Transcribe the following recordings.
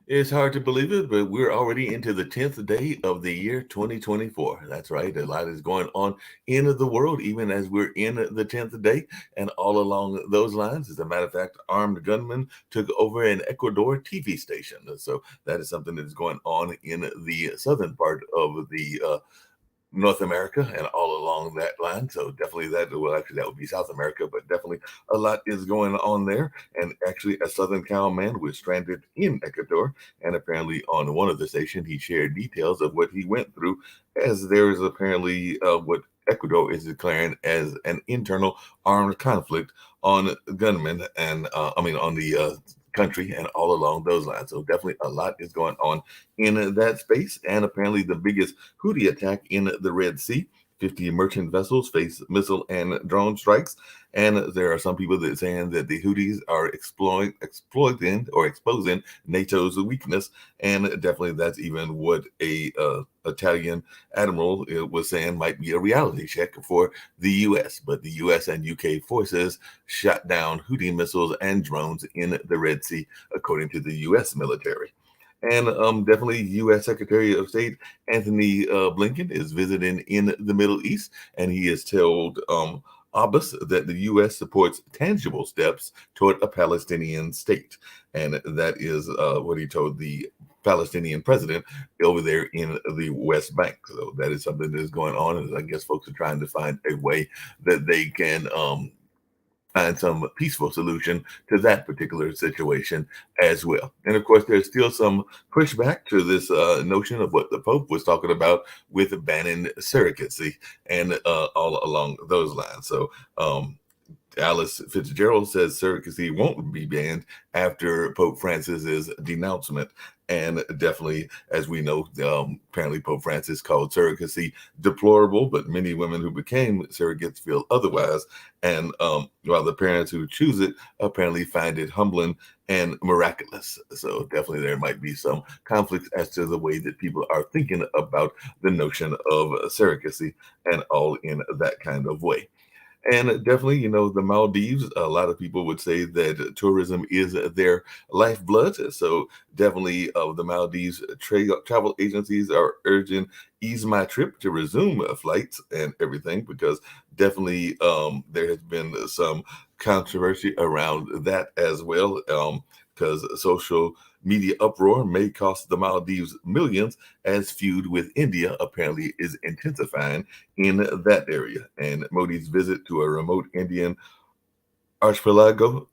It's hard to believe it, but we're already into the 10th day of the year 2024. That's right. A lot is going on in the world, even as we're in the 10th day. And all along those lines, as a matter of fact, armed gunmen took over an Ecuador TV station. So that is something that is going on in the southern part of the North America and all along that line. So definitely that, well, actually that would be South America, but definitely a lot is going on there. And actually a Southern Cal man was stranded in Ecuador. And apparently on one of the stations, he shared details of what he went through, as there is apparently what Ecuador is declaring as an internal armed conflict on gunmen and on the country and all along those lines. So definitely a lot is going on in that space. And apparently the biggest Houthi attack in the Red Sea. 50 merchant vessels face missile and drone strikes. And there are some people that are saying that the Houthis are exploiting or exposing NATO's weakness. And definitely that's even what a Italian admiral was saying might be a reality check for the U.S. But the U.S. and U.K. forces shot down Houthi missiles and drones in the Red Sea, according to the U.S. military. And definitely, U.S. Secretary of State Anthony Blinken is visiting in the Middle East, and he has told Abbas that the U.S. supports tangible steps toward a Palestinian state. And that is what he told the Palestinian president over there in the West Bank. So that is something that is going on. And I guess folks are trying to find a way that they can find some peaceful solution to that particular situation as well. And of course, there's still some pushback to this notion of what the Pope was talking about with banning surrogacy and all along those lines. So, Alice Fitzgerald says surrogacy won't be banned after Pope Francis's denouncement. And definitely, as we know, apparently Pope Francis called surrogacy deplorable, but many women who became surrogates feel otherwise. And while the parents who choose it apparently find it humbling and miraculous. So definitely there might be some conflicts as to the way that people are thinking about the notion of surrogacy and all in that kind of way. And definitely, the Maldives, a lot of people would say that tourism is their lifeblood. So definitely, the Maldives travel agencies are urging Ease My Trip to resume flights and everything, because definitely there has been some controversy around that as well. Because social media uproar may cost the Maldives millions, as feud with India apparently is intensifying in that area. And Modi's visit to a remote Indian archipelago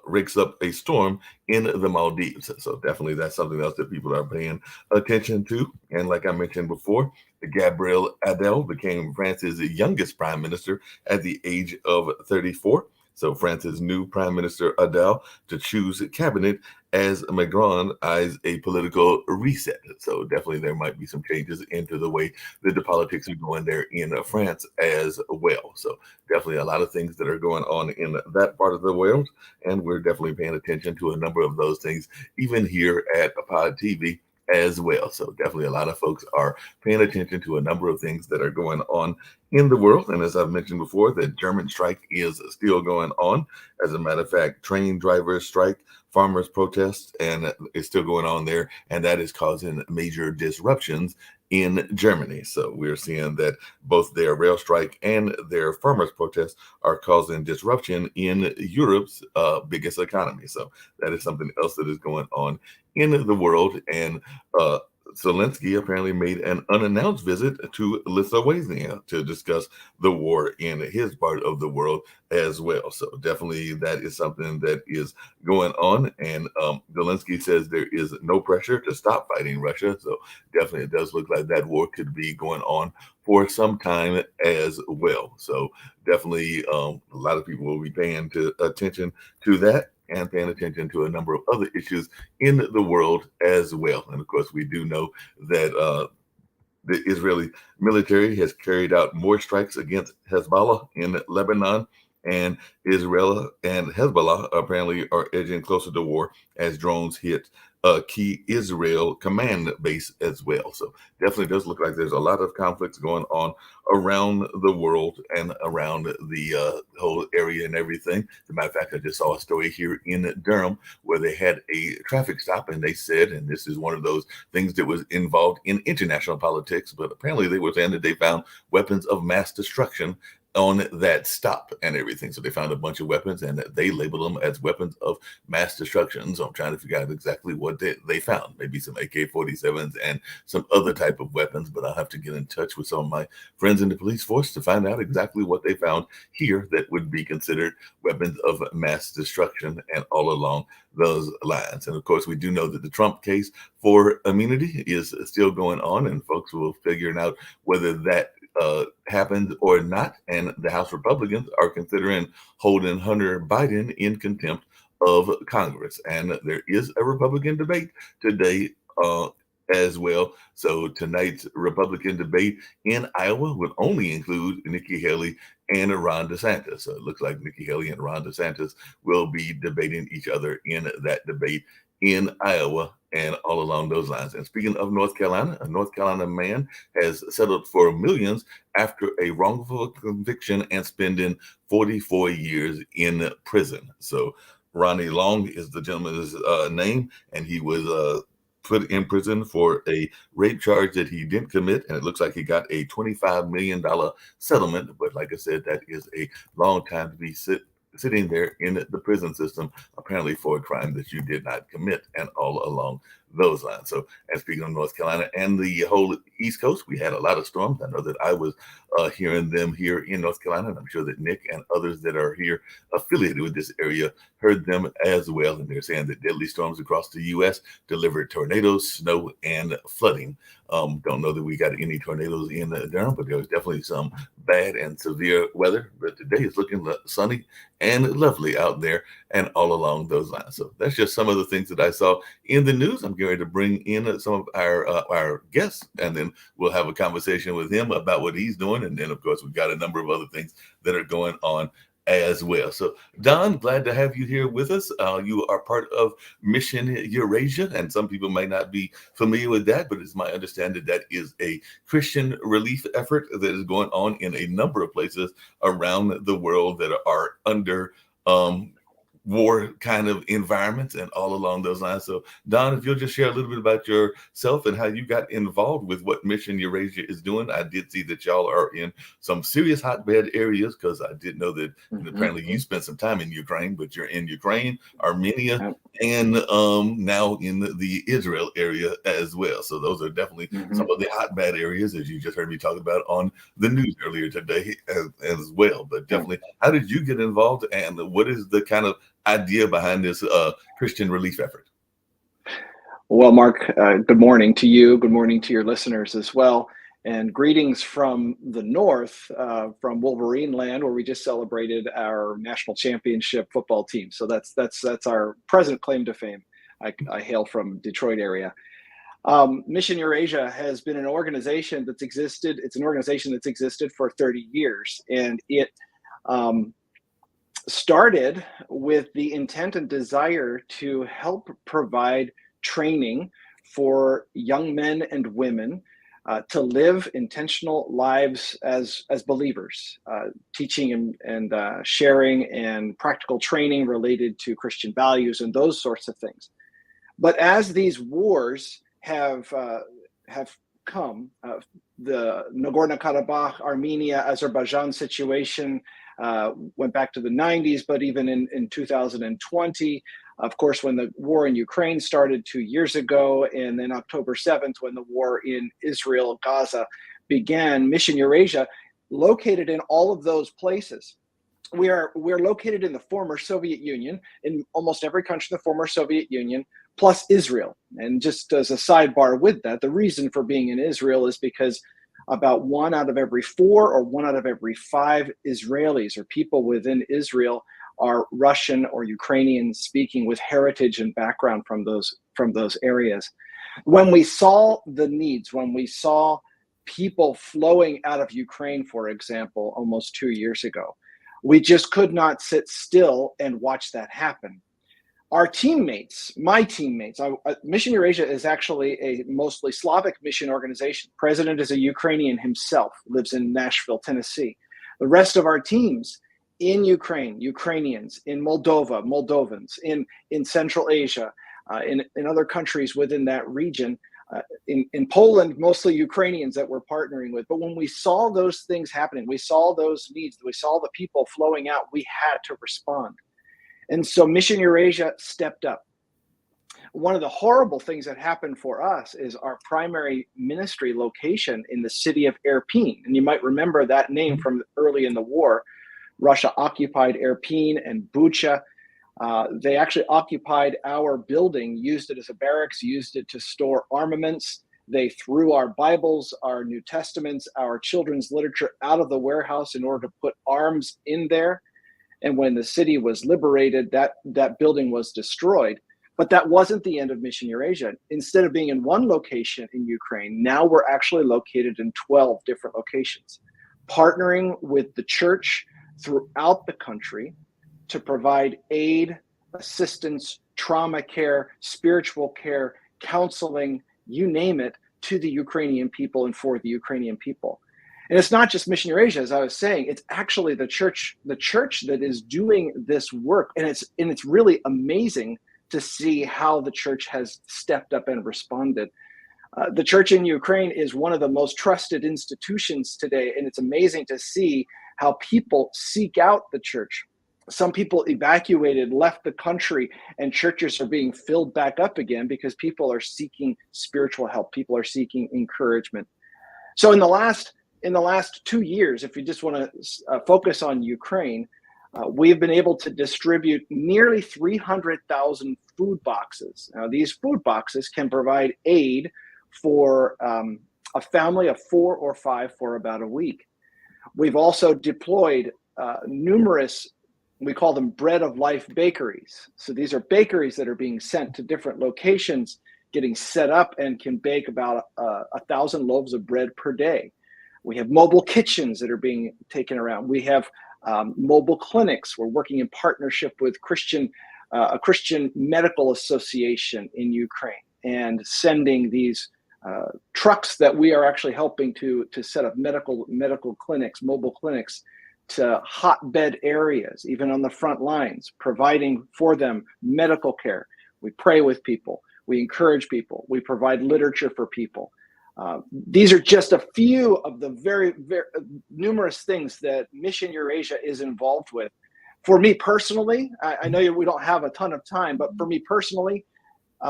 rakes up a storm in the Maldives. So definitely that's something else that people are paying attention to. And like I mentioned before, Gabriel Adel became France's youngest prime minister at the age of 34. So France's new prime minister Adel to choose cabinet as Macron eyes a political reset. So definitely there might be some changes into the way that the politics are going there in France as well. So definitely a lot of things that are going on in that part of the world. And we're definitely paying attention to a number of those things, even here at Pod TV as well. So definitely a lot of folks are paying attention to a number of things that are going on in the world. And as I've mentioned before, the German strike is still going on. As a matter of fact, train drivers strike, farmers protest, and it's still going on there. And that is causing major disruptions in Germany. So we're seeing that both their rail strike and their farmers protest are causing disruption in Europe's biggest economy. So that is something else that is going on in the world. And Zelensky apparently made an unannounced visit to Lithuania to discuss the war in his part of the world as well. So definitely that is something that is going on. And Zelensky says there is no pressure to stop fighting Russia. So definitely it does look like that war could be going on for some time as well. So definitely a lot of people will be paying attention to that and paying attention to a number of other issues in the world as well. And of course, we do know that the Israeli military has carried out more strikes against Hezbollah in Lebanon and Israel and Hezbollah apparently are edging closer to war as drones hit a key Israel command base as well. So definitely does look like there's a lot of conflicts going on around the world and around the whole area and everything. As a matter of fact, I just saw a story here in Durham where they had a traffic stop, and they said, and this is one of those things that was involved in international politics, but apparently they were saying that they found weapons of mass destruction on that stop and everything. So they found a bunch of weapons and they labeled them as weapons of mass destruction. So I'm trying to figure out exactly what they found. Maybe some AK-47s and some other type of weapons, but I'll have to get in touch with some of my friends in the police force to find out exactly what they found here that would be considered weapons of mass destruction and all along those lines. And of course, we do know that the Trump case for immunity is still going on, and folks will figure out whether that happened or not. And the House Republicans are considering holding Hunter Biden in contempt of Congress. And there is a Republican debate today as well. So tonight's Republican debate in Iowa would only include Nikki Haley and Ron DeSantis. So it looks like Nikki Haley and Ron DeSantis will be debating each other in that debate in Iowa and all along those lines. And speaking of North Carolina, a North Carolina man has settled for millions after a wrongful conviction and spending 44 years in prison. So Ronnie Long is the gentleman's name, and he was put in prison for a rape charge that he didn't commit, and it looks like he got a $25 million settlement. But like I said, that is a long time to be sitting there in the prison system, apparently for a crime that you did not commit, and all along those lines. So, and speaking of North Carolina and the whole East Coast, we had a lot of storms. I know that I was hearing them here in North Carolina, and I'm sure that Nick and others that are here affiliated with this area heard them as well. And they're saying that deadly storms across the U.S. delivered tornadoes, snow, and flooding. Don't know that we got any tornadoes in Durham, but there was definitely some bad and severe weather. But today is looking sunny and lovely out there and all along those lines. So that's just some of the things that I saw in the news. I'm going to bring in some of our guests, and then we'll have a conversation with him about what he's doing. And then, of course, we've got a number of other things that are going on as well. So, Don, glad to have you here with us. You are part of Mission Eurasia, and some people might not be familiar with that, but it's my understanding that is a Christian relief effort that is going on in a number of places around the world that are under war kind of environments and all along those lines. So, Don, if you'll just share a little bit about yourself and how you got involved with what Mission Eurasia is doing. I did see that y'all are in some serious hotbed areas, because I did know that apparently you spent some time in Ukraine, but you're in Ukraine, Armenia, and now in the Israel area as well. So those are definitely some of the hotbed areas, as you just heard me talk about on the news earlier today as well. But definitely, how did you get involved, and what is the kind of idea behind this Christian relief effort? Well, Mark, good morning to you. Good morning to your listeners as well. And greetings from the north, from Wolverine land, where we just celebrated our national championship football team. So that's our present claim to fame. I hail from Detroit area. Mission Eurasia has been an organization that's existed. It's an organization that's existed for 30 years, and it started with the intent and desire to help provide training for young men and women to live intentional lives as believers, teaching and sharing and practical training related to Christian values and those sorts of things. But as these wars have come, the Nagorno-Karabakh, Armenia, Azerbaijan situation went back to the 90s, but even in 2020, of course, when the war in Ukraine started 2 years ago, and then October 7th, when the war in Israel, Gaza began, Mission Eurasia, located in all of those places. We're located in the former Soviet Union, in almost every country in the former Soviet Union, plus Israel. And just as a sidebar with that, the reason for being in Israel is because about 1 out of every 4 or 1 out of every 5 Israelis or people within Israel are Russian or Ukrainian speaking with heritage and background from those areas. When we saw the needs, when we saw people flowing out of Ukraine, for example, almost 2 years ago, We just could not sit still and watch that happen. Our teammates, my teammates, Mission Eurasia is actually a mostly Slavic mission organization. President is a Ukrainian himself, lives in Nashville, Tennessee. The rest of our teams in Ukraine, Ukrainians, in Moldova, Moldovans, in Central Asia, in other countries within that region, in Poland, mostly Ukrainians that we're partnering with. But when we saw those things happening, we saw those needs, we saw the people flowing out, we had to respond. And so Mission Eurasia stepped up. One of the horrible things that happened for us is our primary ministry location in the city of Irpin. And you might remember that name from early in the war. Russia occupied Irpin and Bucha. They actually occupied our building, used it as a barracks, used it to store armaments. They threw our Bibles, our New Testaments, our children's literature out of the warehouse in order to put arms in there. And when the city was liberated, that building was destroyed. But that wasn't the end of Mission Eurasia. Instead of being in one location in Ukraine, now we're actually located in 12 different locations, partnering with the church throughout the country to provide aid, assistance, trauma care, spiritual care, counseling, you name it, to the Ukrainian people and for the Ukrainian people. And it's not just Mission Eurasia, as I was saying, it's actually the church that is doing this work. And it's really amazing to see how the church has stepped up and responded. The church in Ukraine is one of the most trusted institutions today, and it's amazing to see how people seek out the church. Some people evacuated, left the country, and churches are being filled back up again because people are seeking spiritual help. People are seeking encouragement. So in the last 2 years, if you just want to focus on Ukraine, we've been able to distribute nearly 300,000 food boxes. Now, these food boxes can provide aid for a family of 4 or 5 for about a week. We've also deployed numerous, we call them Bread of Life bakeries. So these are bakeries that are being sent to different locations, getting set up and can bake about 1,000 loaves of bread per day. We have mobile kitchens that are being taken around. We have mobile clinics. We're working in partnership with a Christian medical association in Ukraine and sending these trucks that we are actually helping to set up medical clinics, mobile clinics, to hotbed areas, even on the front lines, providing for them medical care. We pray with people. We encourage people. We provide literature for people. These are just a few of the very, very numerous things that Mission Eurasia is involved with. For me personally, I know we don't have a ton of time, but for me personally,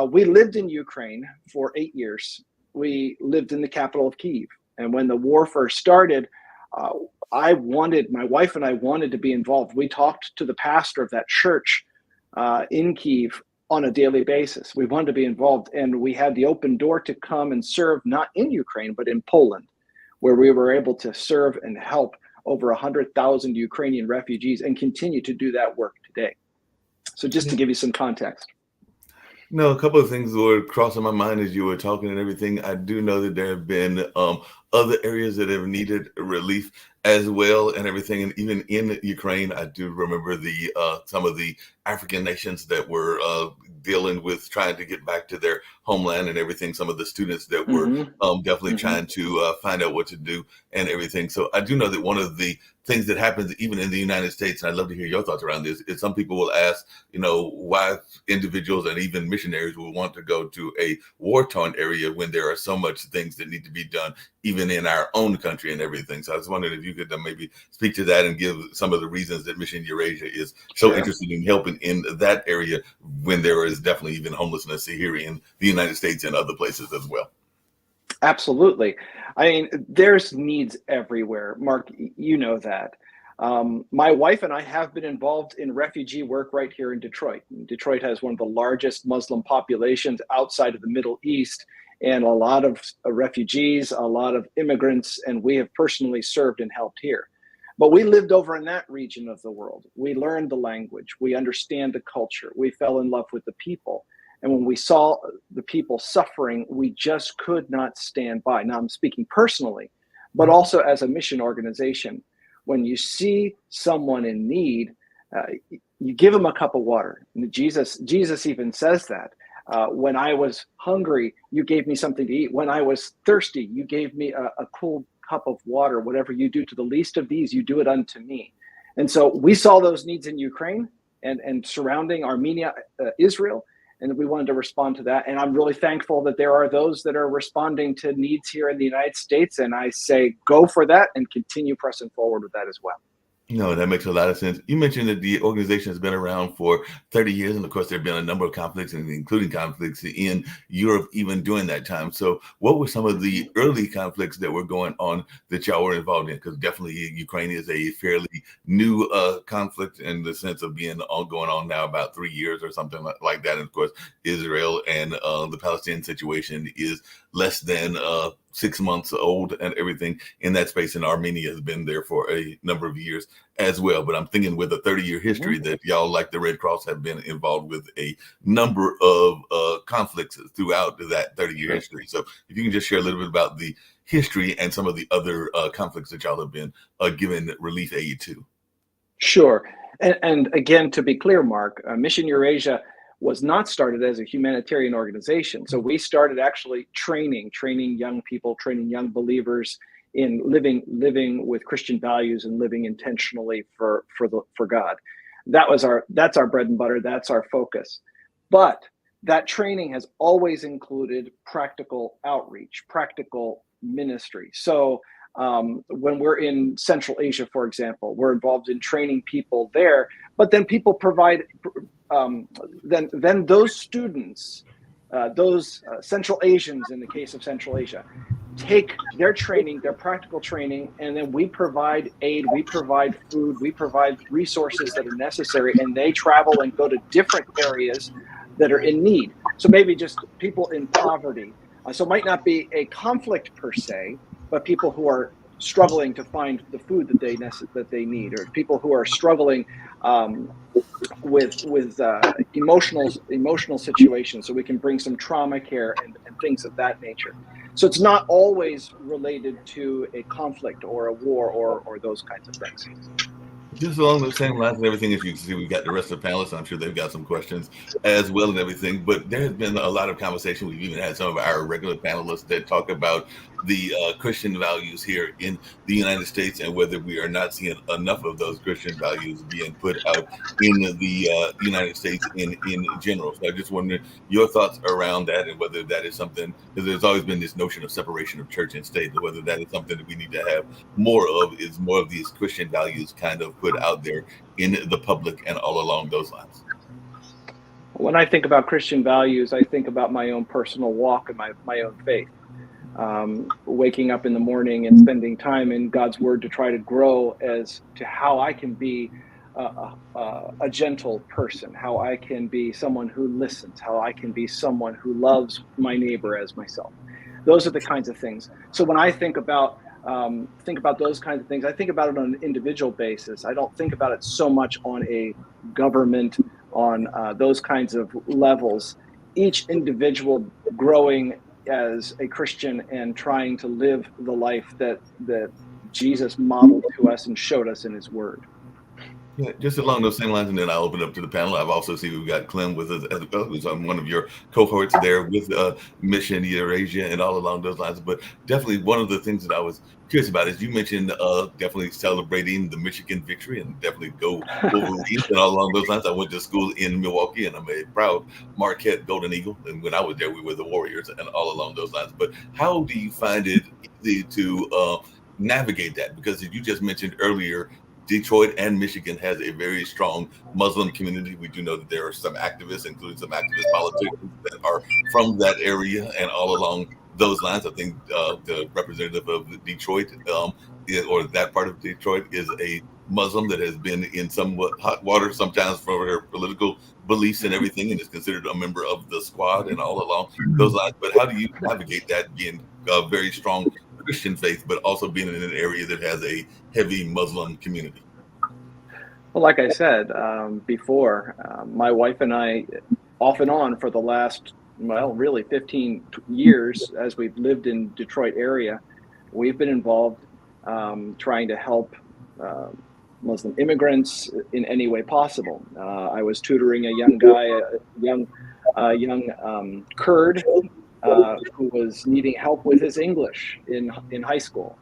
we lived in Ukraine for 8 years. We lived in the capital of Kyiv. And when the war first started, my wife and I wanted to be involved. We talked to the pastor of that church in Kyiv on a daily basis. We wanted to be involved, and we had the open door to come and serve, not in Ukraine, but in Poland, where we were able to serve and help over 100,000 Ukrainian refugees and continue to do that work today. So just to give you some context. No, a couple of things were crossing my mind as you were talking and everything. I do know that there have been other areas that have needed relief as well and everything. And even in Ukraine, I do remember some of the African nations that were dealing with trying to get back to their homeland and everything. Some of the students that were definitely trying to find out what to do and everything. So I do know that one of the things that happens even in the United States, and I'd love to hear your thoughts around this, is some people will ask, why individuals and even missionaries will want to go to a war-torn area when there are so much things that need to be done, even in our own country and everything. So I was wondering if you could maybe speak to that and give some of the reasons that Mission Eurasia is so interested in helping in that area when there is definitely even homelessness here in the United States and other places as well. Absolutely. I mean, there's needs everywhere. Mark, you know that. My wife and I have been involved in refugee work right here in Detroit. Detroit has one of the largest Muslim populations outside of the Middle East, and a lot of refugees, a lot of immigrants, and we have personally served and helped here. But we lived over in that region of the world. We learned the language. We understand the culture. We fell in love with the people. And when we saw the people suffering, we just could not stand by. Now, I'm speaking personally, but also as a mission organization. when you see someone in need, you give them a cup of water. And Jesus even says that. When I was hungry, you gave me something to eat. When I was thirsty, you gave me a cool cup of water. Whatever you do to the least of these, you do it unto me. And so we saw those needs in Ukraine and surrounding Armenia, Israel, and we wanted to respond to that. And I'm really thankful that there are those that are responding to needs here in the United States. And I say, go for that and continue pressing forward with that as well. No, that makes a lot of sense. You mentioned that the organization has been around for 30 years, and of course, there have been a number of conflicts, and including conflicts in Europe even during that time. So, what were some of the early conflicts that were going on that y'all were involved in? Because definitely Ukraine is a fairly new conflict in the sense of being going on now about 3 years or something like that. And of course, Israel and the Palestinian situation is less than 6 months old and everything in that space. And Armenia has been there for a number of years as well. But I'm thinking with a 30-year history that y'all, like the Red Cross, have been involved with a number of conflicts throughout that 30-year history. So if you can just share a little bit about the history and some of the other conflicts that y'all have been given relief aid to. Sure. And again, to be clear, Mark, Mission Eurasia was not started as a humanitarian organization. So we started actually training young people, training young believers in living with Christian values and living intentionally for God. That's our bread and butter. That's our focus. But that training has always included practical outreach, practical ministry. So when we're in Central Asia, for example, we're involved in training people there, but then people provide then those students, those Central Asians in the case of Central Asia, take their training, their practical training, and then we provide aid, we provide food, we provide resources that are necessary, and they travel and go to different areas that are in need. So maybe just people in poverty. So it might not be a conflict per se, but people who are struggling to find the food that they need, or people who are struggling with emotional situations, so we can bring some trauma care and things of that nature. So it's not always related to a conflict or a war or those kinds of things. Just along the same lines and everything, as you can see, we've got the rest of the panelists. I'm sure they've got some questions as well and everything. But there has been a lot of conversation. We've even had some of our regular panelists that talk about the Christian values here in the United States and whether we are not seeing enough of those Christian values being put out in the United States in general. So I just wonder your thoughts around that and whether that is something, because there's always been this notion of separation of church and state, whether that is something that we need to have more of, is more of these Christian values kind of put out there in the public and all along those lines. When I think about Christian values, I think about my own personal walk and my own faith. Waking up in the morning and spending time in God's word to try to grow as to how I can be a gentle person, how I can be someone who listens, how I can be someone who loves my neighbor as myself. Those are the kinds of things. So when I think about those kinds of things, I think about it on an individual basis. I don't think about it so much on a government, on those kinds of levels. Each individual growing as a Christian and trying to live the life that Jesus modeled to us and showed us in his word. Yeah, just along those same lines, and then I'll open up to the panel. I've also seen we've got Clem with us as well, who's on one of your cohorts there with Mission Eurasia and all along those lines. But definitely one of the things that I was curious about is you mentioned definitely celebrating the Michigan victory and definitely go Wolverines and all along those lines. I went to school in Milwaukee and I'm a proud Marquette Golden Eagle. And when I was there, we were the Warriors and all along those lines. But how do you find it easy to navigate that? Because you just mentioned earlier, Detroit and Michigan has a very strong Muslim community. We do know that there are some activists, including some activist politicians that are from that area and all along those lines. I think the representative of Detroit or that part of Detroit is a Muslim that has been in somewhat hot water sometimes for her political beliefs and everything, and is considered a member of the squad and all along those lines. But how do you navigate that, being a very strong Christian faith, but also being in an area that has a heavy Muslim community? Well, like I said before, my wife and I, off and on for the last, really 15 years, as we've lived in Detroit area, we've been involved trying to help Muslim immigrants in any way possible. I was tutoring a young guy, a young Kurd who was needing help with his English in high school.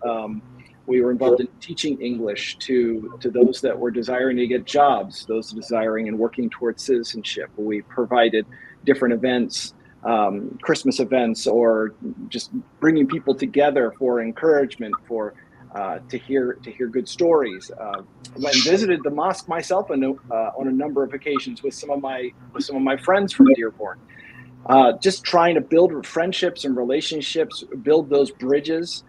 We were involved in teaching English to those that were desiring to get jobs, those desiring and working towards citizenship. We provided different events, Christmas events, or just bringing people together for encouragement, for to hear good stories. Went and visited the mosque myself on a number of occasions with some of my friends from Dearborn. Just trying to build friendships and relationships, build those bridges,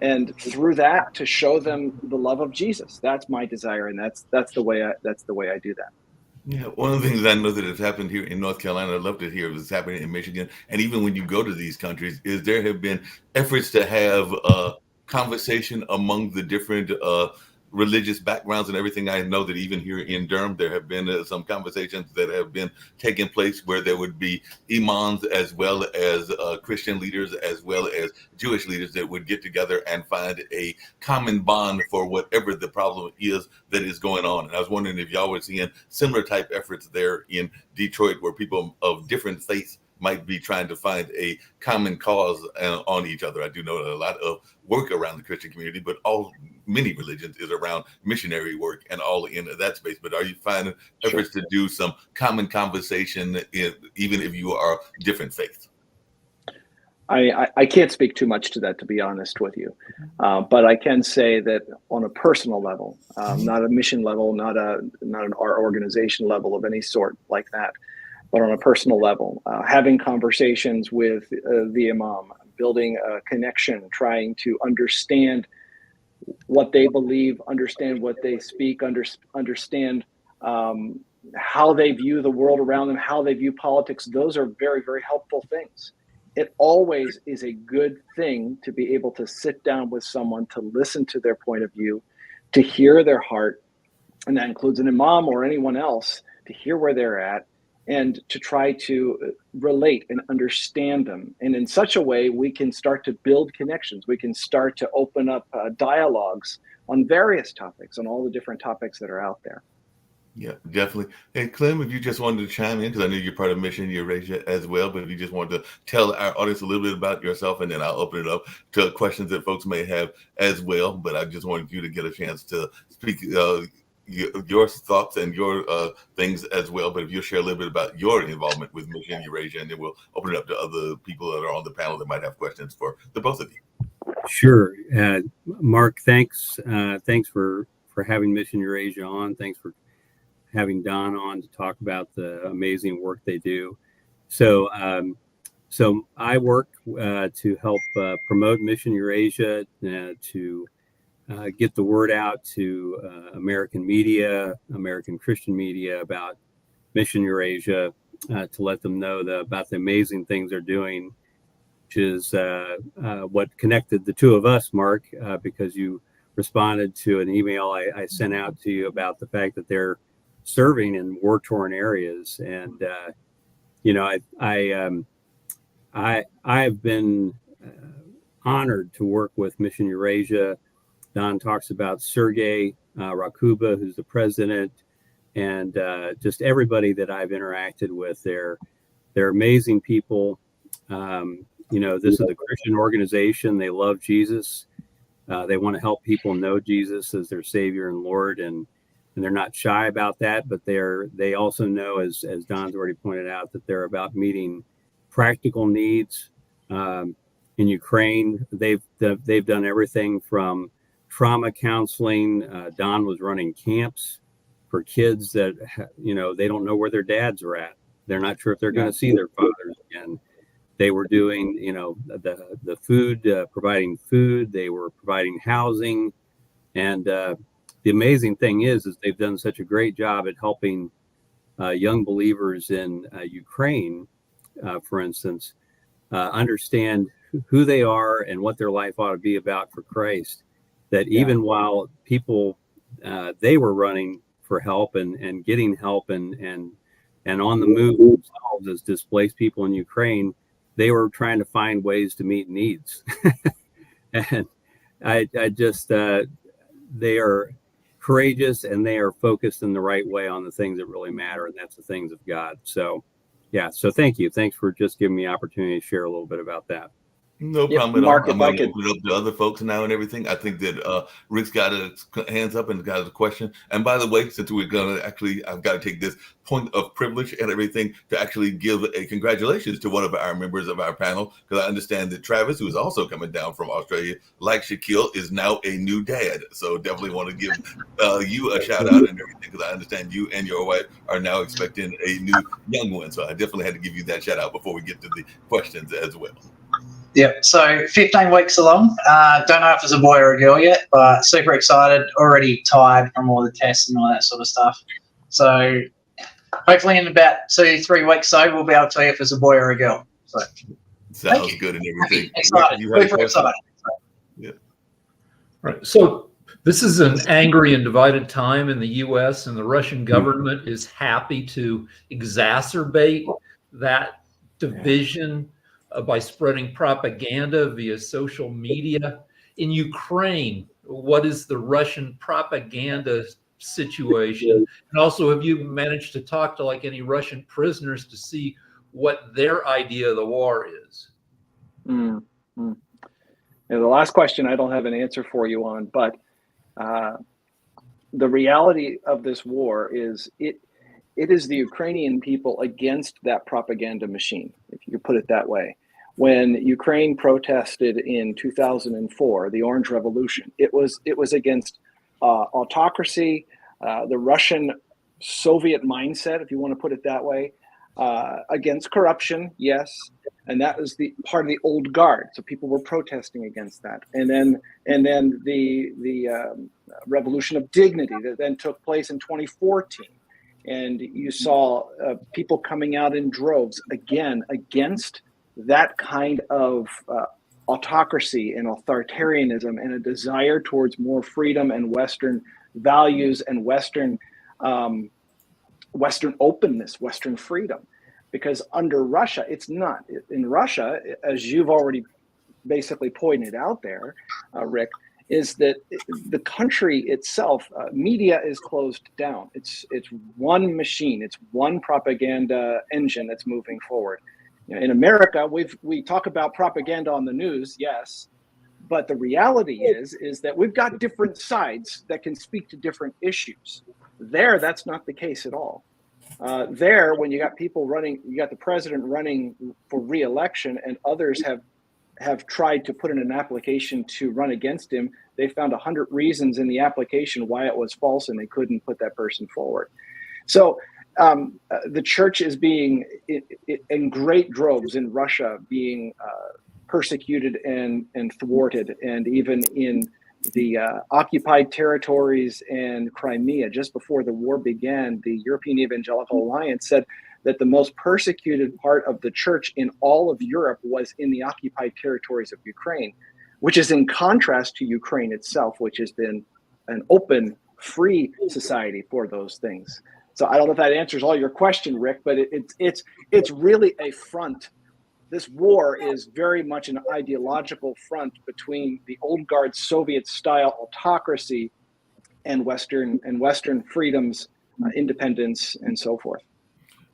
and through that to show them the love of Jesus. That's my desire, and that's the way I do that. Yeah, one of the things I know that has happened here in North Carolina, I'd love to hear if it's happening in Michigan, and even when you go to these countries, is there have been efforts to have a conversation among the different religious backgrounds and everything. I know that even here in Durham, there have been some conversations that have been taking place where there would be imams as well as Christian leaders as well as Jewish leaders that would get together and find a common bond for whatever the problem is that is going on. And I was wondering if y'all were seeing similar type efforts there in Detroit, where people of different faiths might be trying to find a common cause on each other. I do know that a lot of work around the Christian community, but many religions is around missionary work and all in that space. But are you finding efforts to do some common conversation, even if you are different faiths? I can't speak too much to that, to be honest with you. But I can say that on a personal level, not a mission level, not an our organization level of any sort like that, but on a personal level, having conversations with the imam, building a connection, trying to understand what they believe, understand what they speak, understand how they view the world around them, how they view politics. Those are very, very helpful things. It always is a good thing to be able to sit down with someone, to listen to their point of view, to hear their heart, and that includes an imam or anyone else, to hear where they're at, and to try to relate and understand them. And in such a way, we can start to build connections. We can start to open up dialogues on various topics, on all the different topics that are out there. Yeah, definitely. Hey, Clem, if you just wanted to chime in, because I know you're part of Mission Eurasia as well, but if you just wanted to tell our audience a little bit about yourself, and then I'll open it up to questions that folks may have as well. But I just wanted you to get a chance to speak your thoughts and your things as well. But if you'll share a little bit about your involvement with Mission Eurasia, and then we'll open it up to other people that are on the panel that might have questions for the both of you. Sure. Mark, thanks. Thanks for having Mission Eurasia on. Thanks for having Don on to talk about the amazing work they do. So I work to help promote Mission Eurasia, to get the word out to American media, American Christian media about Mission Eurasia, to let them know about the amazing things they're doing, which is what connected the two of us, Mark, because you responded to an email I sent out to you about the fact that they're serving in war-torn areas. And I've been honored to work with Mission Eurasia. Don talks about Sergey Rakuba, who's the president, and just everybody that I've interacted with. They're amazing people. This is a Christian organization. They love Jesus. They want to help people know Jesus as their Savior and Lord, and they're not shy about that. But they also know, as Don's already pointed out, that they're about meeting practical needs. In Ukraine, they've done everything from trauma counseling. Don was running camps for kids that they don't know where their dads are at. They're not sure if they're going to see their fathers again. They were doing the food, providing food. They were providing housing, and the amazing thing is they've done such a great job at helping young believers in Ukraine, for instance, understand who they are and what their life ought to be about for Christ. That even while people they were running for help and getting help and on the move themselves as displaced people in Ukraine, they were trying to find ways to meet needs. And I just they are courageous, and they are focused in the right way on the things that really matter, and that's the things of God. So, yeah. So thank you. Thanks for just giving me the opportunity to share a little bit about that. No Yep, problem at Mark, all. I'm if I going to could, open it up to other folks now and everything. I think that Rick's got his hands up and got a question. And by the way, since we're going to actually, I've got to take this point of privilege and everything to actually give a congratulations to one of our members of our panel, because I understand that Travis, who is also coming down from Australia, like Shaquille, is now a new dad. So definitely want to give you a shout out and everything, because I understand you and your wife are now expecting a new young one. So I definitely had to give you that shout out before we get to the questions as well. Yeah, so 15 weeks along. Don't know if it's a boy or a girl yet, but super excited. Already tired from all the tests and all that sort of stuff. So hopefully in about 2-3 weeks, we'll be able to tell you if it's a boy or a girl. So sounds good and everything. Excited. Super excited. Yeah. Right. So this is an angry and divided time in the U.S., and the Russian government is happy to exacerbate that division by spreading propaganda via social media. In Ukraine, what is the Russian propaganda situation? And also, have you managed to talk to like any Russian prisoners to see what their idea of the war is? And the last question I don't have an answer for you on, but the reality of this war is it is the Ukrainian people against that propaganda machine, if you could put it that way. When Ukraine protested in 2004, the Orange Revolution, it was against autocracy, the Russian Soviet mindset, if you want to put it that way, against corruption, yes, and that was the part of the old guard. So people were protesting against that, and then the Revolution of Dignity that then took place in 2014. And you saw people coming out in droves again against that kind of autocracy and authoritarianism and a desire towards more freedom and Western values and Western openness, Western freedom. Because under Russia, it's not. In Russia, as you've already basically pointed out there, Rick, is that the country itself, media is closed down. It's one machine. It's one propaganda engine that's moving forward. You know, in America, we talk about propaganda on the news, yes, but the reality is that we've got different sides that can speak to different issues. There, that's not the case at all. There, when you got people running, you got the president running for re-election, and others have tried to put in an application to run against him. They found 100 reasons in the application why it was false, and they couldn't put that person forward. So the church is being, in great droves in Russia, being persecuted and thwarted, and even in the occupied territories and Crimea, just before the war began, the European Evangelical Alliance said that the most persecuted part of the church in all of Europe was in the occupied territories of Ukraine, which is in contrast to Ukraine itself, which has been an open, free society for those things. So I don't know if that answers all your question, Rick, but it's really a front. This war is very much an ideological front between the old guard Soviet-style autocracy and Western freedoms, independence, and so forth.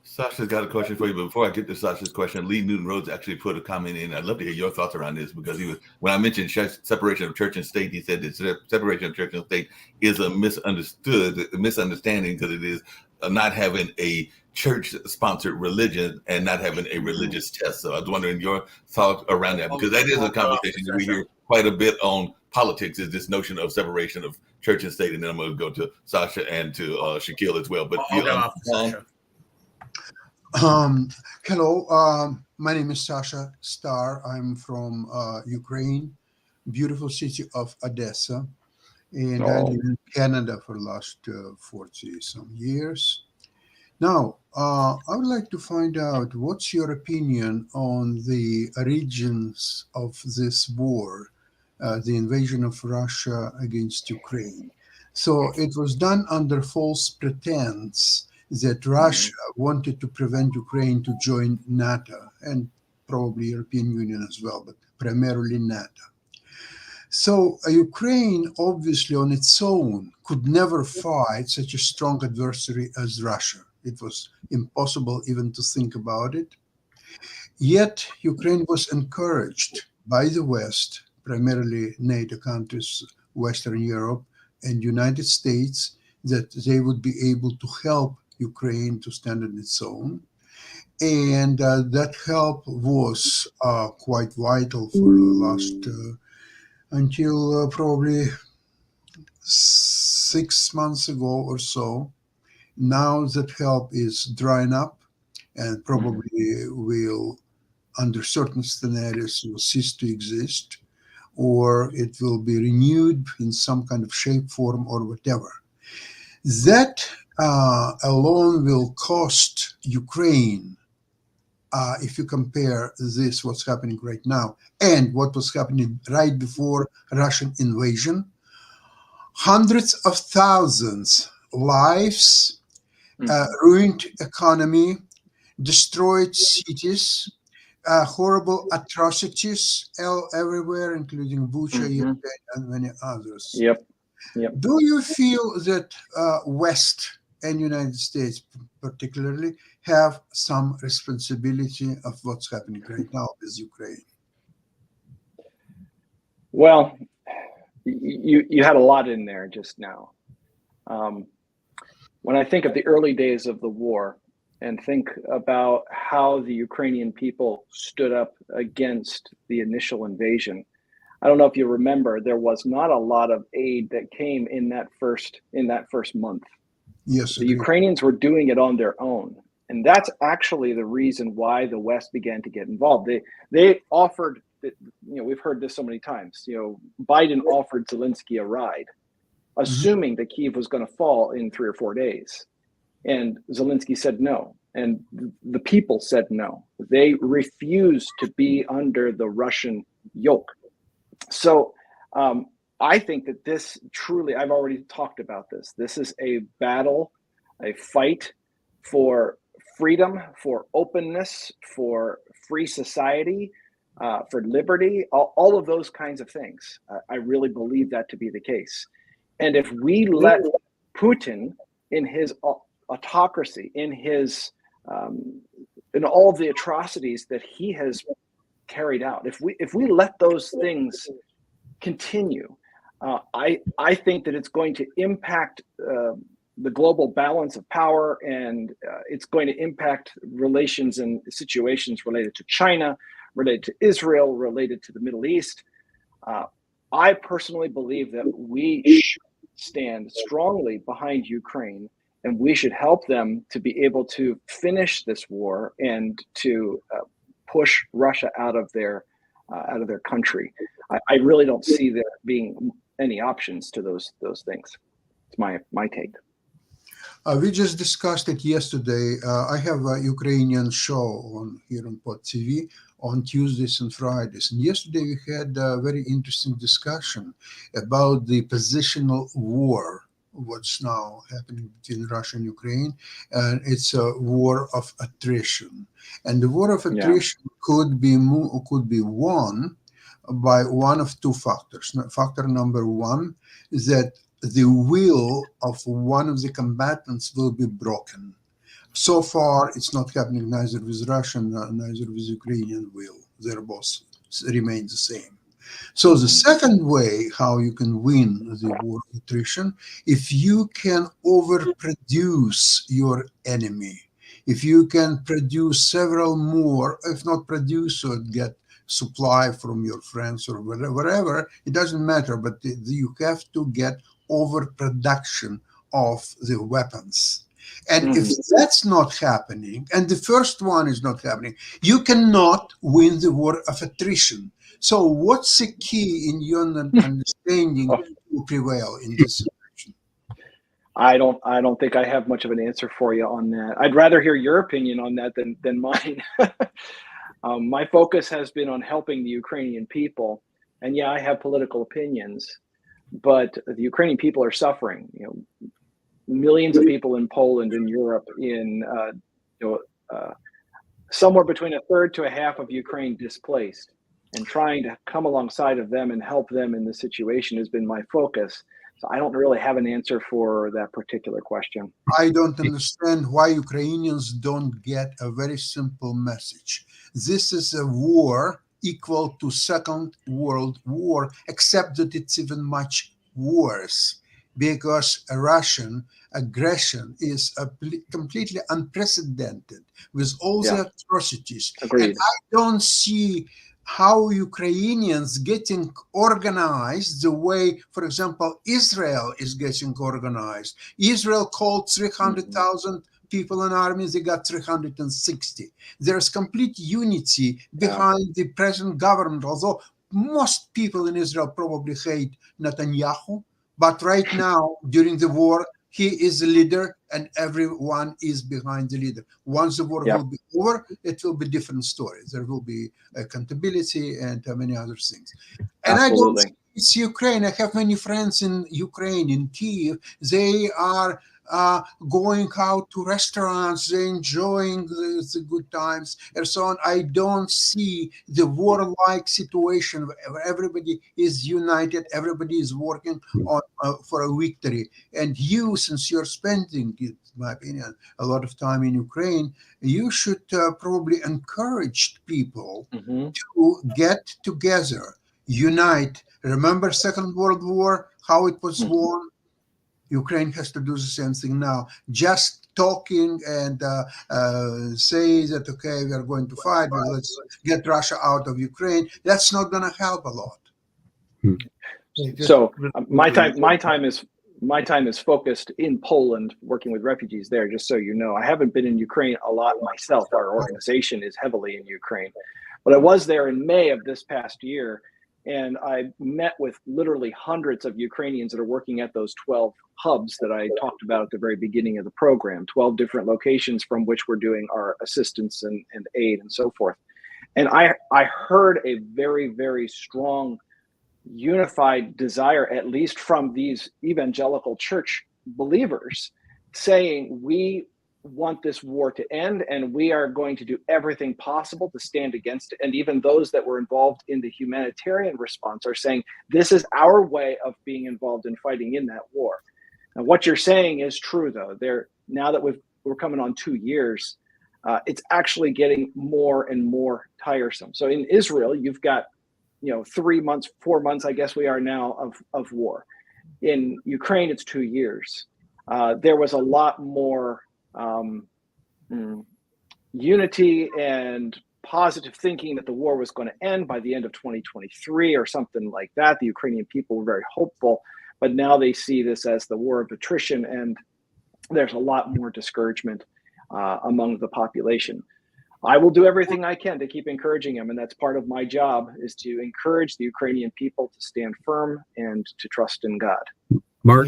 Sasha's got a question for you, but before I get to Sasha's question, Lee Newton Rhodes actually put a comment in. I'd love to hear your thoughts around this, because when I mentioned separation of church and state, he said that separation of church and state is a misunderstanding, because it is not having a church-sponsored religion and not having a religious test. So I was wondering your thoughts around that, because that is a conversation that we hear quite a bit on politics, is this notion of separation of church and state. And then I'm going to go to Sasha and to Shaquille as well. But hello, my name is Sasha Star. I'm from Ukraine, beautiful city of Odessa, and I live in Canada for the last 40 some years. Now, I would like to find out what's your opinion on the origins of this war, the invasion of Russia against Ukraine. So it was done under false pretense that Russia wanted to prevent Ukraine to join NATO and probably European Union as well, but primarily NATO. So Ukraine, obviously on its own, could never fight such a strong adversary as Russia. It was impossible even to think about it. Yet Ukraine was encouraged by the West, primarily NATO countries, Western Europe, and United States, that they would be able to help Ukraine to stand on its own. And that help was quite vital for the last until probably 6 months ago or so. Now that help is drying up and probably will, under certain scenarios, will cease to exist, or it will be renewed in some kind of shape, form, or whatever. That alone will cost Ukraine, if you compare this, what's happening right now, and what was happening right before Russian invasion, hundreds of thousands lives, ruined economy, destroyed cities, horrible atrocities everywhere, including Bucha, Irpin, and many others. Yep. Do you feel that West and United States particularly have some responsibility of what's happening right now with Ukraine? Well, you had a lot in there just now. When I think of the early days of the war and think about how the Ukrainian people stood up against the initial invasion, I don't know if you remember, there was not a lot of aid that came in that first month. Yes, the Ukrainians were doing it on their own, and that's actually the reason why the West began to get involved. They offered, we've heard this so many times. Biden offered Zelensky a ride, assuming that Kyiv was going to fall in 3 or 4 days, and Zelensky said no, and the people said no. They refused to be under the Russian yoke. So I think that this truly, I've already talked about this. This is a battle, a fight for freedom, for openness, for free society, for liberty, all of those kinds of things. I really believe that to be the case. And if we let Putin in his autocracy, in his in all of the atrocities that he has carried out, if we let those things continue, I think that it's going to impact the global balance of power, and it's going to impact relations and situations related to China, related to Israel, related to the Middle East. I personally believe that we should stand strongly behind Ukraine, and we should help them to be able to finish this war and to push Russia out of their country. I really don't see there being any options to those things. It's my take. We just discussed it yesterday. I have a Ukrainian show here on Pod TV on Tuesdays and Fridays. And yesterday we had a very interesting discussion about the positional war, what's now happening between Russia and Ukraine. And it's a war of attrition. And the war of attrition could be won by one of two factors. Factor number one is that the will of one of the combatants will be broken. So far, it's not happening neither with Russian, neither with Ukrainian will. They're both remain the same. So the second way how you can win the war of attrition, if you can overproduce your enemy, if you can produce several more, if not produce or get supply from your friends or wherever, it doesn't matter, but you have to get overproduction of the weapons. And if that's not happening, and the first one is not happening, you cannot win the war of attrition. So what's the key in your understanding to prevail in this situation? I don't think I have much of an answer for you on that. I'd rather hear your opinion on that than mine. My focus has been on helping the Ukrainian people, and I have political opinions, but the Ukrainian people are suffering. Millions of people in Poland, in Europe, in somewhere between a third to a half of Ukraine displaced. and trying to come alongside of them and help them in this situation has been my focus. So I don't really have an answer for that particular question. I don't understand why Ukrainians don't get a very simple message. This is a war equal to Second World War, except that it's even much worse because a Russian aggression is completely unprecedented with all the atrocities. Agreed. And I don't see how Ukrainians getting organized the way, for example, Israel is getting organized. Israel called 300,000 people in armies, they got 360. There's complete unity behind the present government, although most people in Israel probably hate Netanyahu. But right now, during the war, he is the leader and everyone is behind the leader. Once the war will be over, it will be different stories. There will be accountability and many other things. And I don't think it's Ukraine. I have many friends in Ukraine, in Kyiv. They are going out to restaurants, they're enjoying the good times and so on. I don't see the war-like situation where everybody is united, everybody is working on for a victory. And you, since you're spending, in my opinion, a lot of time in Ukraine, you should probably encourage people to get together, unite. Remember Second World War, how it was won? Ukraine has to do the same thing now. Just talking and say that, okay, we are going to fight, but let's get Russia out of Ukraine. That's not going to help a lot. So my time is focused in Poland, working with refugees there. Just so you know, I haven't been in Ukraine a lot myself. Our organization is heavily in Ukraine, but I was there in May of this past year. And I met with literally hundreds of Ukrainians that are working at those 12 hubs that I talked about at the very beginning of the program, 12 different locations from which we're doing our assistance and aid and so forth. And I heard a very, very strong, unified desire, at least from these evangelical church believers, saying, we want this war to end and we are going to do everything possible to stand against it. And even those that were involved in the humanitarian response are saying this is our way of being involved in fighting in that war. And what you're saying is true, though. Now that we're coming on 2 years, it's actually getting more and more tiresome. So in Israel, you've got 3 months, 4 months, I guess we are now, of war. In Ukraine, it's 2 years. There was a lot more unity and positive thinking that the war was going to end by the end of 2023 or something like that. The Ukrainian people were very hopeful, but now they see this as the war of attrition, and there's a lot more discouragement among the population. I will do everything I can to keep encouraging them, and that's part of my job, is to encourage the Ukrainian people to stand firm and to trust in God. Mark,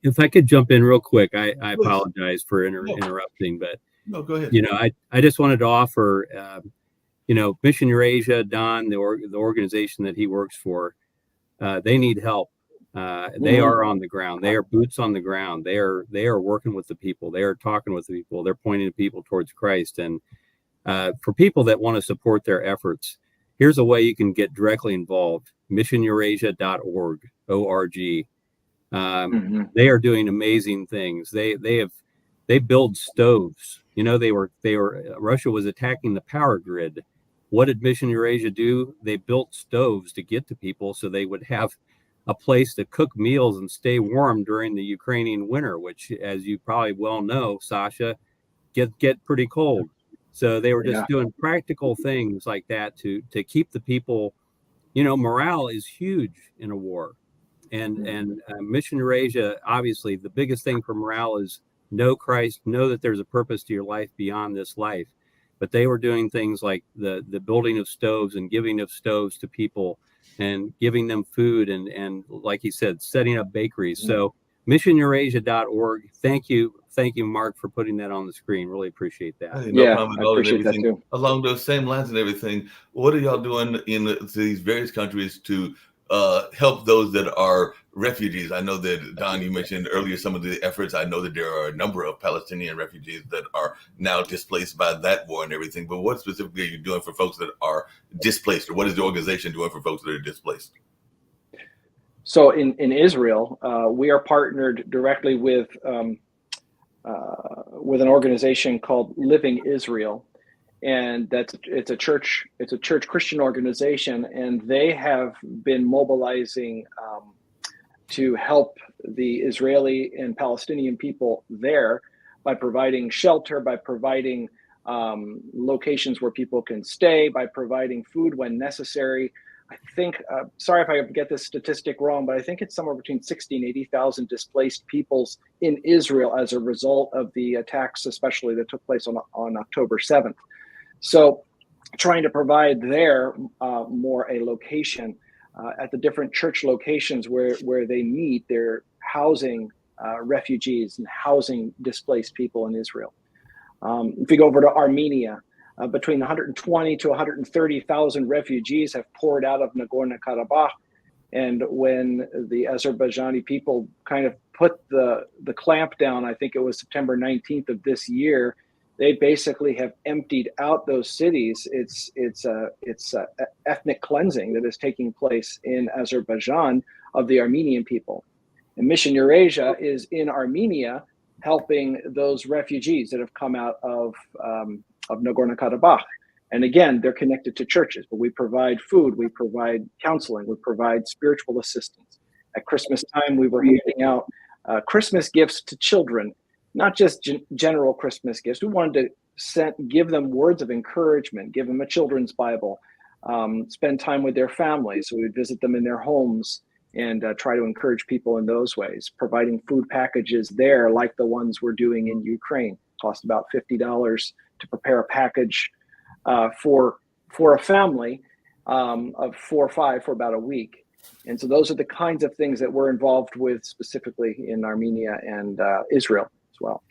if I could jump in real quick, I apologize for interrupting, but no, go ahead. I just wanted to offer, Mission Eurasia, Don, the organization that he works for, they need help. They are on the ground. They are boots on the ground. They are working with the people. They are talking with the people. They're pointing to people towards Christ. And for people that want to support their efforts, here's a way you can get directly involved. MissionEurasia.org, O-R-G. They are doing amazing things. They build stoves. Russia was attacking the power grid. What did Mission Eurasia do? They built stoves to get to people so they would have a place to cook meals and stay warm during the Ukrainian winter, which, as you probably well know, Sasha, get pretty cold. So they were just doing practical things like that to keep the people. Morale is huge in a war. And Mission Eurasia, obviously, the biggest thing for morale is know Christ, know that there's a purpose to your life beyond this life. But they were doing things like the building of stoves and giving of stoves to people and giving them food and like he said, setting up bakeries. So MissionEurasia.org. Thank you, Mark, for putting that on the screen. Really appreciate that. No problem at all. And everything along those same lines and everything. What are y'all doing in these various countries to help those that are refugees? I know that, Don, you mentioned earlier some of the efforts. I know that there are a number of Palestinian refugees that are now displaced by that war and everything, but what specifically are you doing for folks that are displaced, or what is the organization doing for folks that are displaced? So in Israel, we are partnered directly with an organization called Living Israel, and it's a church Christian organization, and they have been mobilizing to help the Israeli and Palestinian people there by providing shelter, by providing locations where people can stay, by providing food when necessary. I think, sorry if I get this statistic wrong, but I think it's somewhere between 60 and 80,000 displaced peoples in Israel as a result of the attacks, especially that took place on October 7th. So trying to provide there more a location at the different church locations where they meet, they're housing refugees and housing displaced people in Israel. If you go over to Armenia, between 120 to 130,000 refugees have poured out of Nagorno-Karabakh. And when the Azerbaijani people kind of put the clamp down, I think it was September 19th of this year, they basically have emptied out those cities. It's ethnic cleansing that is taking place in Azerbaijan of the Armenian people. And Mission Eurasia is in Armenia helping those refugees that have come out of Nagorno-Karabakh. And again, they're connected to churches, but we provide food, we provide counseling, we provide spiritual assistance. At Christmas time, we were handing out Christmas gifts to children, not just general Christmas gifts. We wanted to give them words of encouragement, give them a children's Bible, spend time with their families. So we would visit them in their homes and try to encourage people in those ways, providing food packages there like the ones we're doing in Ukraine. Cost about $50 to prepare a package for a family of 4 or 5 for about a week. And so those are the kinds of things that we're involved with specifically in Armenia and Israel as well.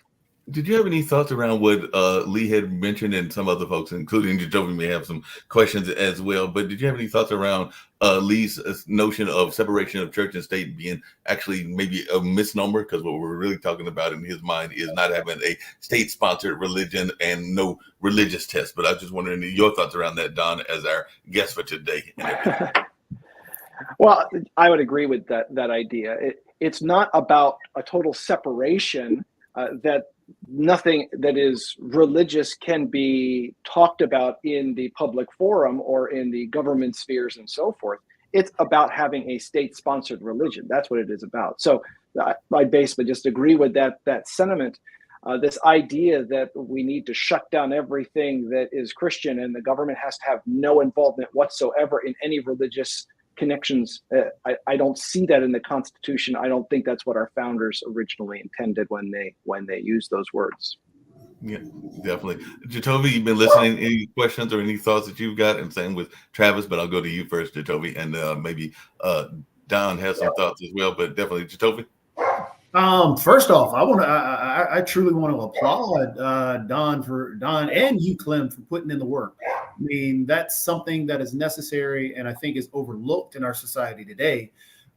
Did you have any thoughts around what Lee had mentioned, and some other folks, including Jacoby, may have some questions as well, but did you have any thoughts around Lee's notion of separation of church and state being actually maybe a misnomer? Because what we're really talking about in his mind is not having a state-sponsored religion and no religious test. But I was just wondering your thoughts around that, Don, as our guest for today. Well, I would agree with that idea. It's not about a total separation that nothing that is religious can be talked about in the public forum or in the government spheres and so forth. It's about having a state-sponsored religion. That's what it is about. So I basically just agree with that sentiment. This idea that we need to shut down everything that is Christian and the government has to have no involvement whatsoever in any religious connections. I don't see that in the Constitution. I don't think that's what our founders originally intended when they used those words. Yeah, definitely. Jacoby, you've been listening. Any questions or any thoughts that you've got? And same with Travis, but I'll go to you first, Jacoby, and maybe Don has some thoughts as well. But definitely, Jacoby. First off, I truly want to applaud Don and you, Clem, for putting in the work. I mean, that's something that is necessary and I think is overlooked in our society today,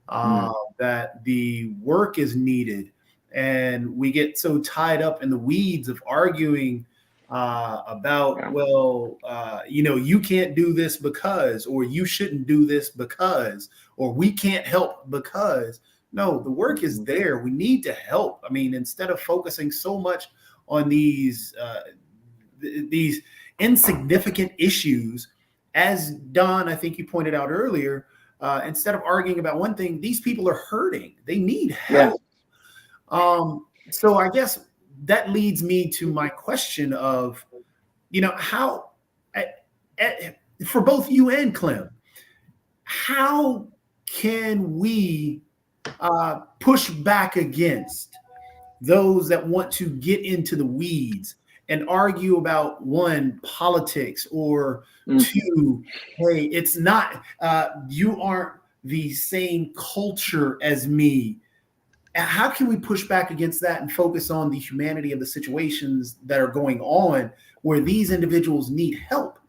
that the work is needed. And we get so tied up in the weeds of arguing about, you can't do this because, or you shouldn't do this because, or we can't help because. No, the work is there. We need to help. I mean, instead of focusing so much on these insignificant issues, as Don, I think you pointed out earlier, instead of arguing about one thing, these people are hurting. They need help. Yeah. So I guess that leads me to my question of, how, for both you and Clem, how can we push back against those that want to get into the weeds and argue about one, politics, or two, hey, it's not, you aren't the same culture as me. How can we push back against that and focus on the humanity of the situations that are going on where these individuals need help?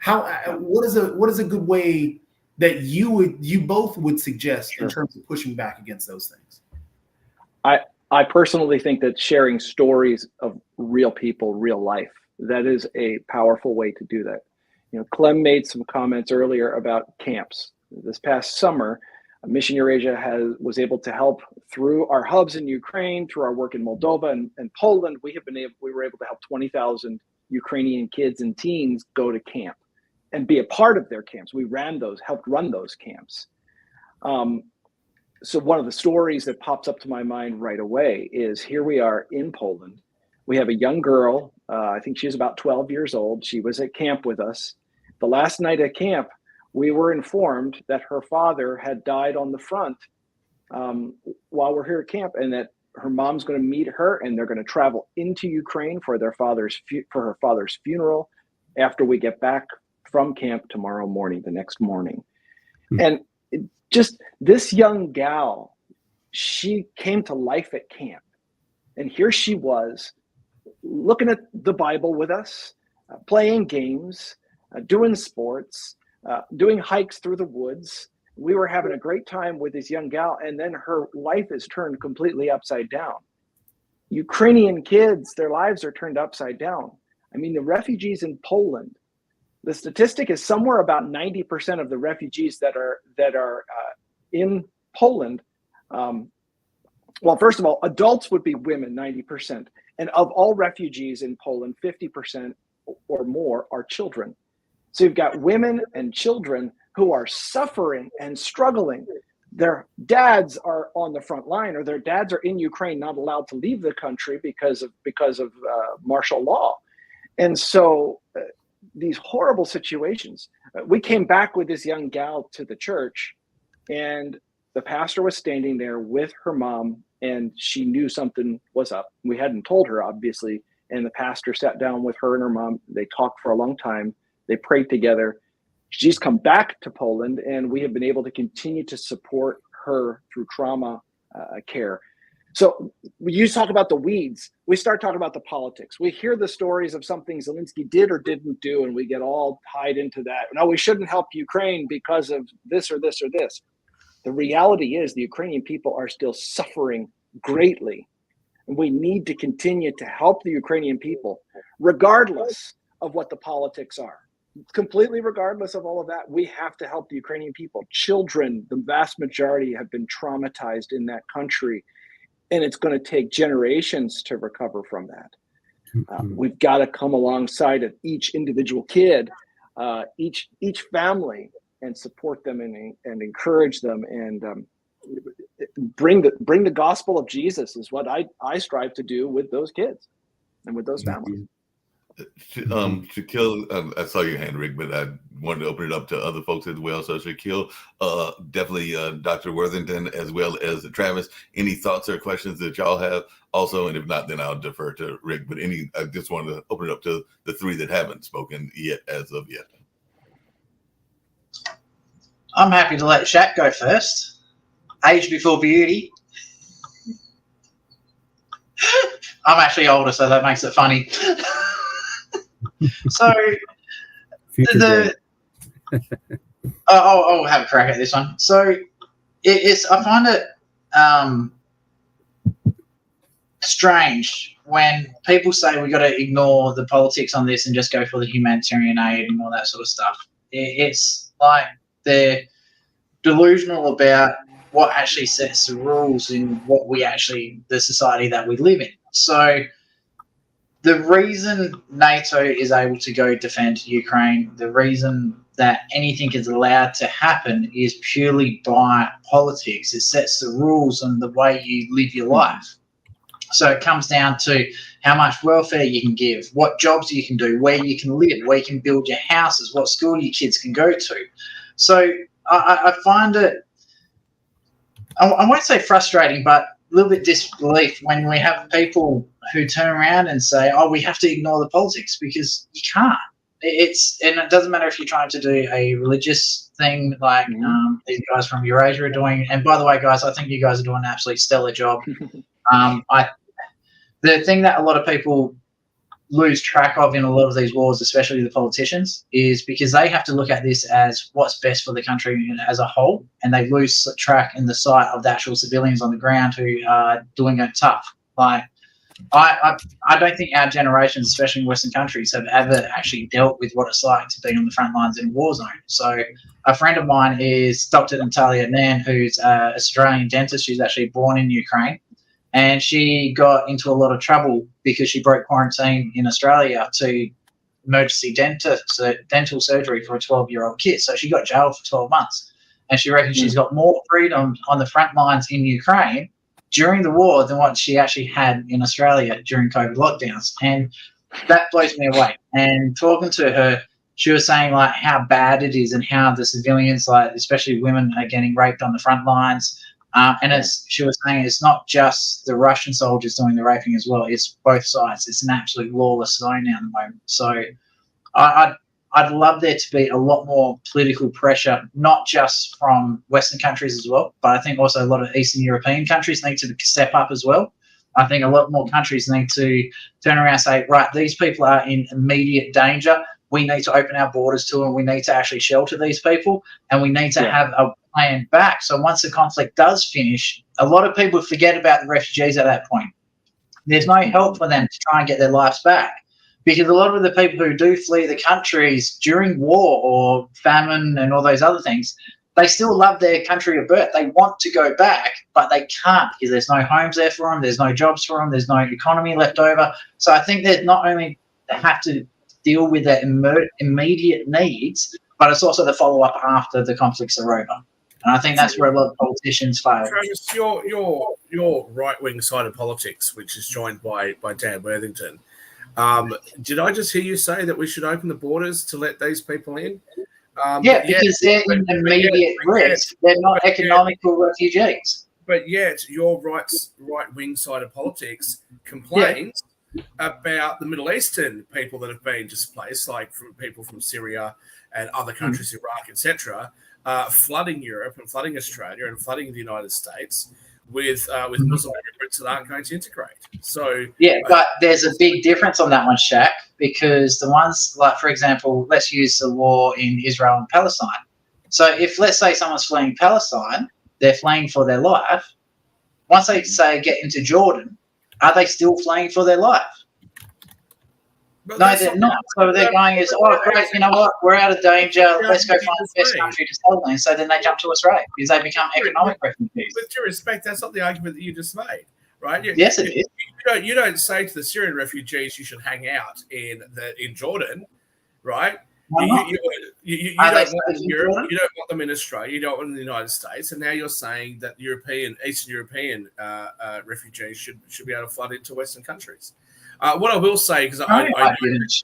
What is a good way that you both would suggest in terms of pushing back against those things? I personally think that sharing stories of real people, real life, that is a powerful way to do that. Clem made some comments earlier about camps. This past summer, Mission Eurasia was able to help through our hubs in Ukraine, through our work in Moldova and Poland. We were able to help 20,000 Ukrainian kids and teens go to camp and be a part of their camps. We helped run those camps. So one of the stories that pops up to my mind right away is here we are in Poland. We have a young girl, I think she's about 12 years old. She was at camp with us. The last night at camp, we were informed that her father had died on the front while we're here at camp, and that her mom's going to meet her, and they're going to travel into Ukraine for her father's funeral after we get back from camp tomorrow morning, the next morning. And just this young gal, she came to life at camp, and here she was looking at the Bible with us, playing games, doing sports, doing hikes through the woods. We were having a great time with this young gal, and then her life is turned completely upside down. Ukrainian kids, their lives are turned upside down. I mean, the refugees in Poland, the statistic is somewhere about 90% of the refugees that are in Poland. Well, first of all, adults would be women, 90%. And of all refugees in Poland, 50% or more are children. So you've got women and children who are suffering and struggling. Their dads are on the front line, or their dads are in Ukraine, not allowed to leave the country because of martial law. And so these horrible situations. We came back with this young gal to the church, and the pastor was standing there with her mom, and she knew something was up. We hadn't told her, obviously, and the pastor sat down with her and her mom. They talked for a long time. They prayed together. She's come back to Poland, and we have been able to continue to support her through trauma care. So you talk about the weeds. We start talking about the politics. We hear the stories of something Zelensky did or didn't do, and we get all tied into that. No, we shouldn't help Ukraine because of this or this or this. The reality is the Ukrainian people are still suffering greatly. And we need to continue to help the Ukrainian people, regardless of what the politics are. Completely regardless of all of that, we have to help the Ukrainian people. Children, the vast majority, have been traumatized in that country, and it's going to take generations to recover from that. We've got to come alongside of each individual kid, each family, and support them and encourage them, and bring the gospel of Jesus is what I strive to do with those kids and with those families. Shaquille, I saw your hand, Rick, but I wanted to open it up to other folks as well. So Shaquille, definitely Dr. Worthington, as well as Travis, any thoughts or questions that y'all have also? And if not, then I'll defer to Rick. But I just wanted to open it up to the three that haven't spoken yet as of yet. I'm happy to let Shaq go first. Age before beauty. I'm actually older, so that makes it funny. So I'll have a crack at this one. So I find it strange when people say we got to ignore the politics on this and just go for the humanitarian aid and all that sort of stuff. It's like they're delusional about what actually sets the rules in the society that we live in. So the reason NATO is able to go defend Ukraine, the reason that anything is allowed to happen is purely by politics. It sets the rules on the way you live your life. So it comes down to how much welfare you can give, what jobs you can do, where you can live, where you can build your houses, what school your kids can go to. So I find it, I won't say frustrating, but a little bit disbelief when we have people who turn around and say, oh, we have to ignore the politics, because you can't. And it doesn't matter if you're trying to do a religious thing like these guys from Eurasia are doing. And by the way, guys, I think you guys are doing an absolutely stellar job. The thing that a lot of people lose track of in a lot of these wars, especially the politicians, is because they have to look at this as what's best for the country as a whole, and they lose track in the sight of the actual civilians on the ground who are doing it tough. Like, I don't think our generations, especially in Western countries, have ever actually dealt with what it's like to be on the front lines in a war zone. So a friend of mine is Dr. Natalia Nan, who's an Australian dentist. She's actually born in Ukraine. And she got into a lot of trouble because she broke quarantine in Australia to emergency dental surgery for a 12-year-old kid. So she got jailed for 12 months. And she reckons she's got more freedom on the front lines in Ukraine during the war than what she actually had in Australia during COVID lockdowns. And that blows me away. And talking to her, she was saying like how bad it is and how the civilians, like especially women, are getting raped on the front lines. And she was saying it's not just the Russian soldiers doing the raping as well. It's both sides. It's an absolute lawless zone now at the moment. So I'd love there to be a lot more political pressure, not just from Western countries as well, but I think also a lot of Eastern European countries need to step up as well. I think a lot more countries need to turn around and say, right, these people are in immediate danger. We need to open our borders to them. We need to actually shelter these people, and we need to have a plan back. So once the conflict does finish, a lot of people forget about the refugees at that point. There's no help for them to try and get their lives back. Because a lot of the people who do flee the countries during war or famine and all those other things, they still love their country of birth. They want to go back, but they can't because there's no homes there for them, there's no jobs for them, there's no economy left over. So I think that not only they have to deal with their immediate needs, but it's also the follow-up after the conflicts are over. And I think that's where a lot of politicians fail. Travis, your right-wing side of politics, which is joined by Dan Worthington, did I just hear you say that we should open the borders to let these people in? Because they're in immediate risk. They're not economical refugees. But yet your right-wing side of politics complains about the Middle Eastern people that have been displaced, like from people from Syria and other countries, Iraq, etc., flooding Europe and flooding Australia and flooding the United States with Muslim immigrants that aren't going to integrate. So but there's a big difference on that one, Shaq, because the ones like, for example, let's use the war in Israel and Palestine. So if let's say someone's fleeing Palestine, they're fleeing for their life. Once they say get into Jordan, are they still fleeing for their life? No, they're not. So they're going is, oh, great, you know what? We're out of danger. Let's go find the best country to settle in. So then they jump to Australia because they become economic refugees. With due respect, that's not the argument that you just made, right? Yes, it is. You don't say to the Syrian refugees you should hang out in Jordan, right? You don't want them in Europe. You don't want them in Australia. You don't want them in the United States. And now you're saying that Eastern European refugees should be able to flood into Western countries. What I will say, because I know refugees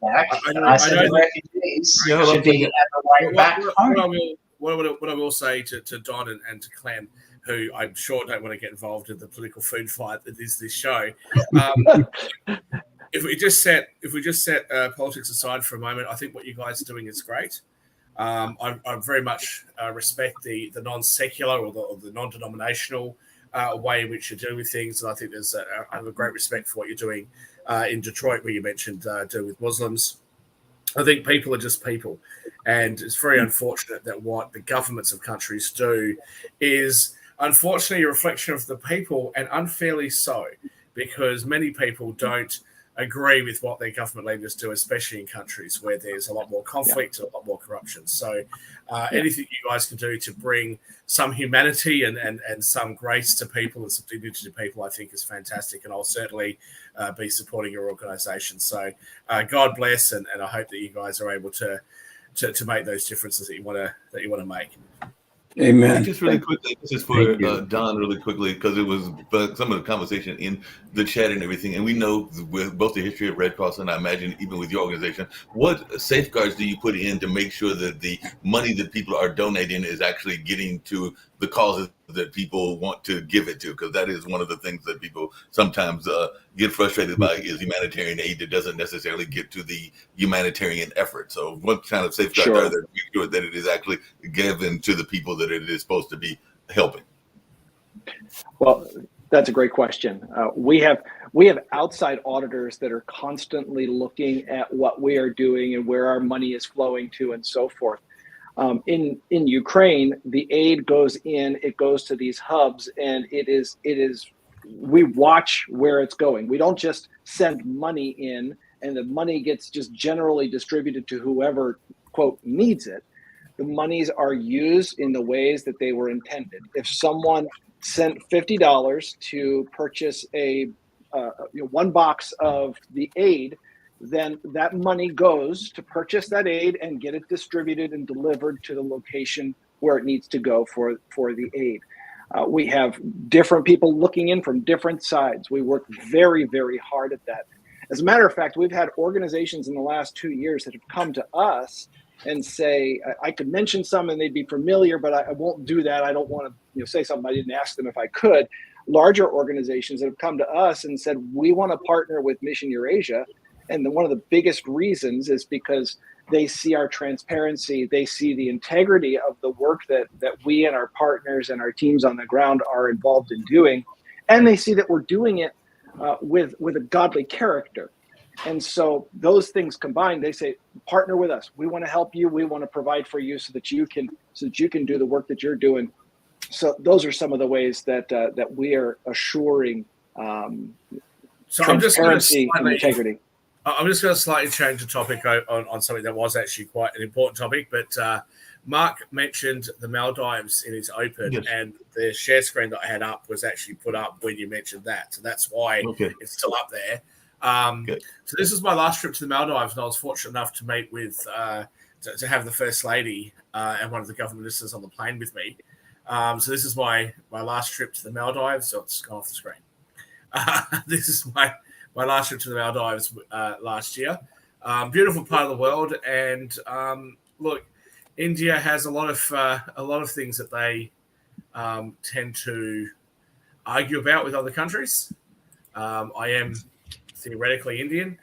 should be at the way back home. What I will say to Don and to Clem, who I'm sure don't want to get involved in the political food fight that is this show. If we just set politics aside for a moment, I think what you guys are doing is great. I very much respect the non-secular or the non-denominational way in which you deal with things, and I think I have a great respect for what you're doing in Detroit, where you mentioned deal with Muslims. I think people are just people, and it's very unfortunate that what the governments of countries do is unfortunately a reflection of the people, and unfairly so, because many people don't agree with what their government leaders do, especially in countries where there's a lot more conflict and a lot more corruption. So anything you guys can do to bring some humanity and some grace to people and some dignity to people, I think is fantastic. And I'll certainly be supporting your organization. So God bless, and I hope that you guys are able to make those differences that you want to make. Amen. Just really quickly, this is for Don really quickly, because it was some of the conversation in the chat and everything. And we know with both the history of Red Cross and I imagine even with your organization, what safeguards do you put in to make sure that the money that people are donating is actually getting to the causes that people want to give it to? Because that is one of the things that people sometimes get frustrated by, is humanitarian aid that doesn't necessarily get to the humanitarian effort. So what kind of safeguards are there to make sure that it is actually given to the people that it is supposed to be helping? Well, that's a great question. We have we have outside auditors that are constantly looking at what we are doing and where our money is flowing to and so forth. In Ukraine, the aid goes in, it goes to these hubs, and we watch where it's going. We don't just send money in and the money gets just generally distributed to whoever, quote, needs it. The monies are used in the ways that they were intended. If someone sent $50 to purchase one box of the aid, then that money goes to purchase that aid and get it distributed and delivered to the location where it needs to go for the aid. We have different people looking in from different sides. We work very, very hard at that. As a matter of fact, we've had organizations in the last 2 years that have come to us and say, I could mention some and they'd be familiar, but I won't do that. I don't want to say something I didn't ask them if I could. Larger organizations that have come to us and said, we want to partner with Mission Eurasia. And one of the biggest reasons is because they see our transparency, they see the integrity of the work that we and our partners and our teams on the ground are involved in doing, and they see that we're doing it with a godly character. And so those things combined, they say, partner with us. We want to help you. We want to provide for you so that you can do the work that you're doing. So those are some of the ways that we are assuring transparency and integrity. I'm just going to slightly change the topic on something that was actually quite an important topic, but Mark mentioned the Maldives in his open, yes, and the share screen that I had up was actually put up when you mentioned that. So that's why it's still up there. So this is my last trip to the Maldives, and I was fortunate enough to meet with, to have the First Lady and one of the government ministers on the plane with me. So this is my last trip to the Maldives. So it's gone off the screen. This is my last trip to the Maldives last year. Beautiful part of the world, and look, India has a lot of things that they tend to argue about with other countries. I am theoretically Indian,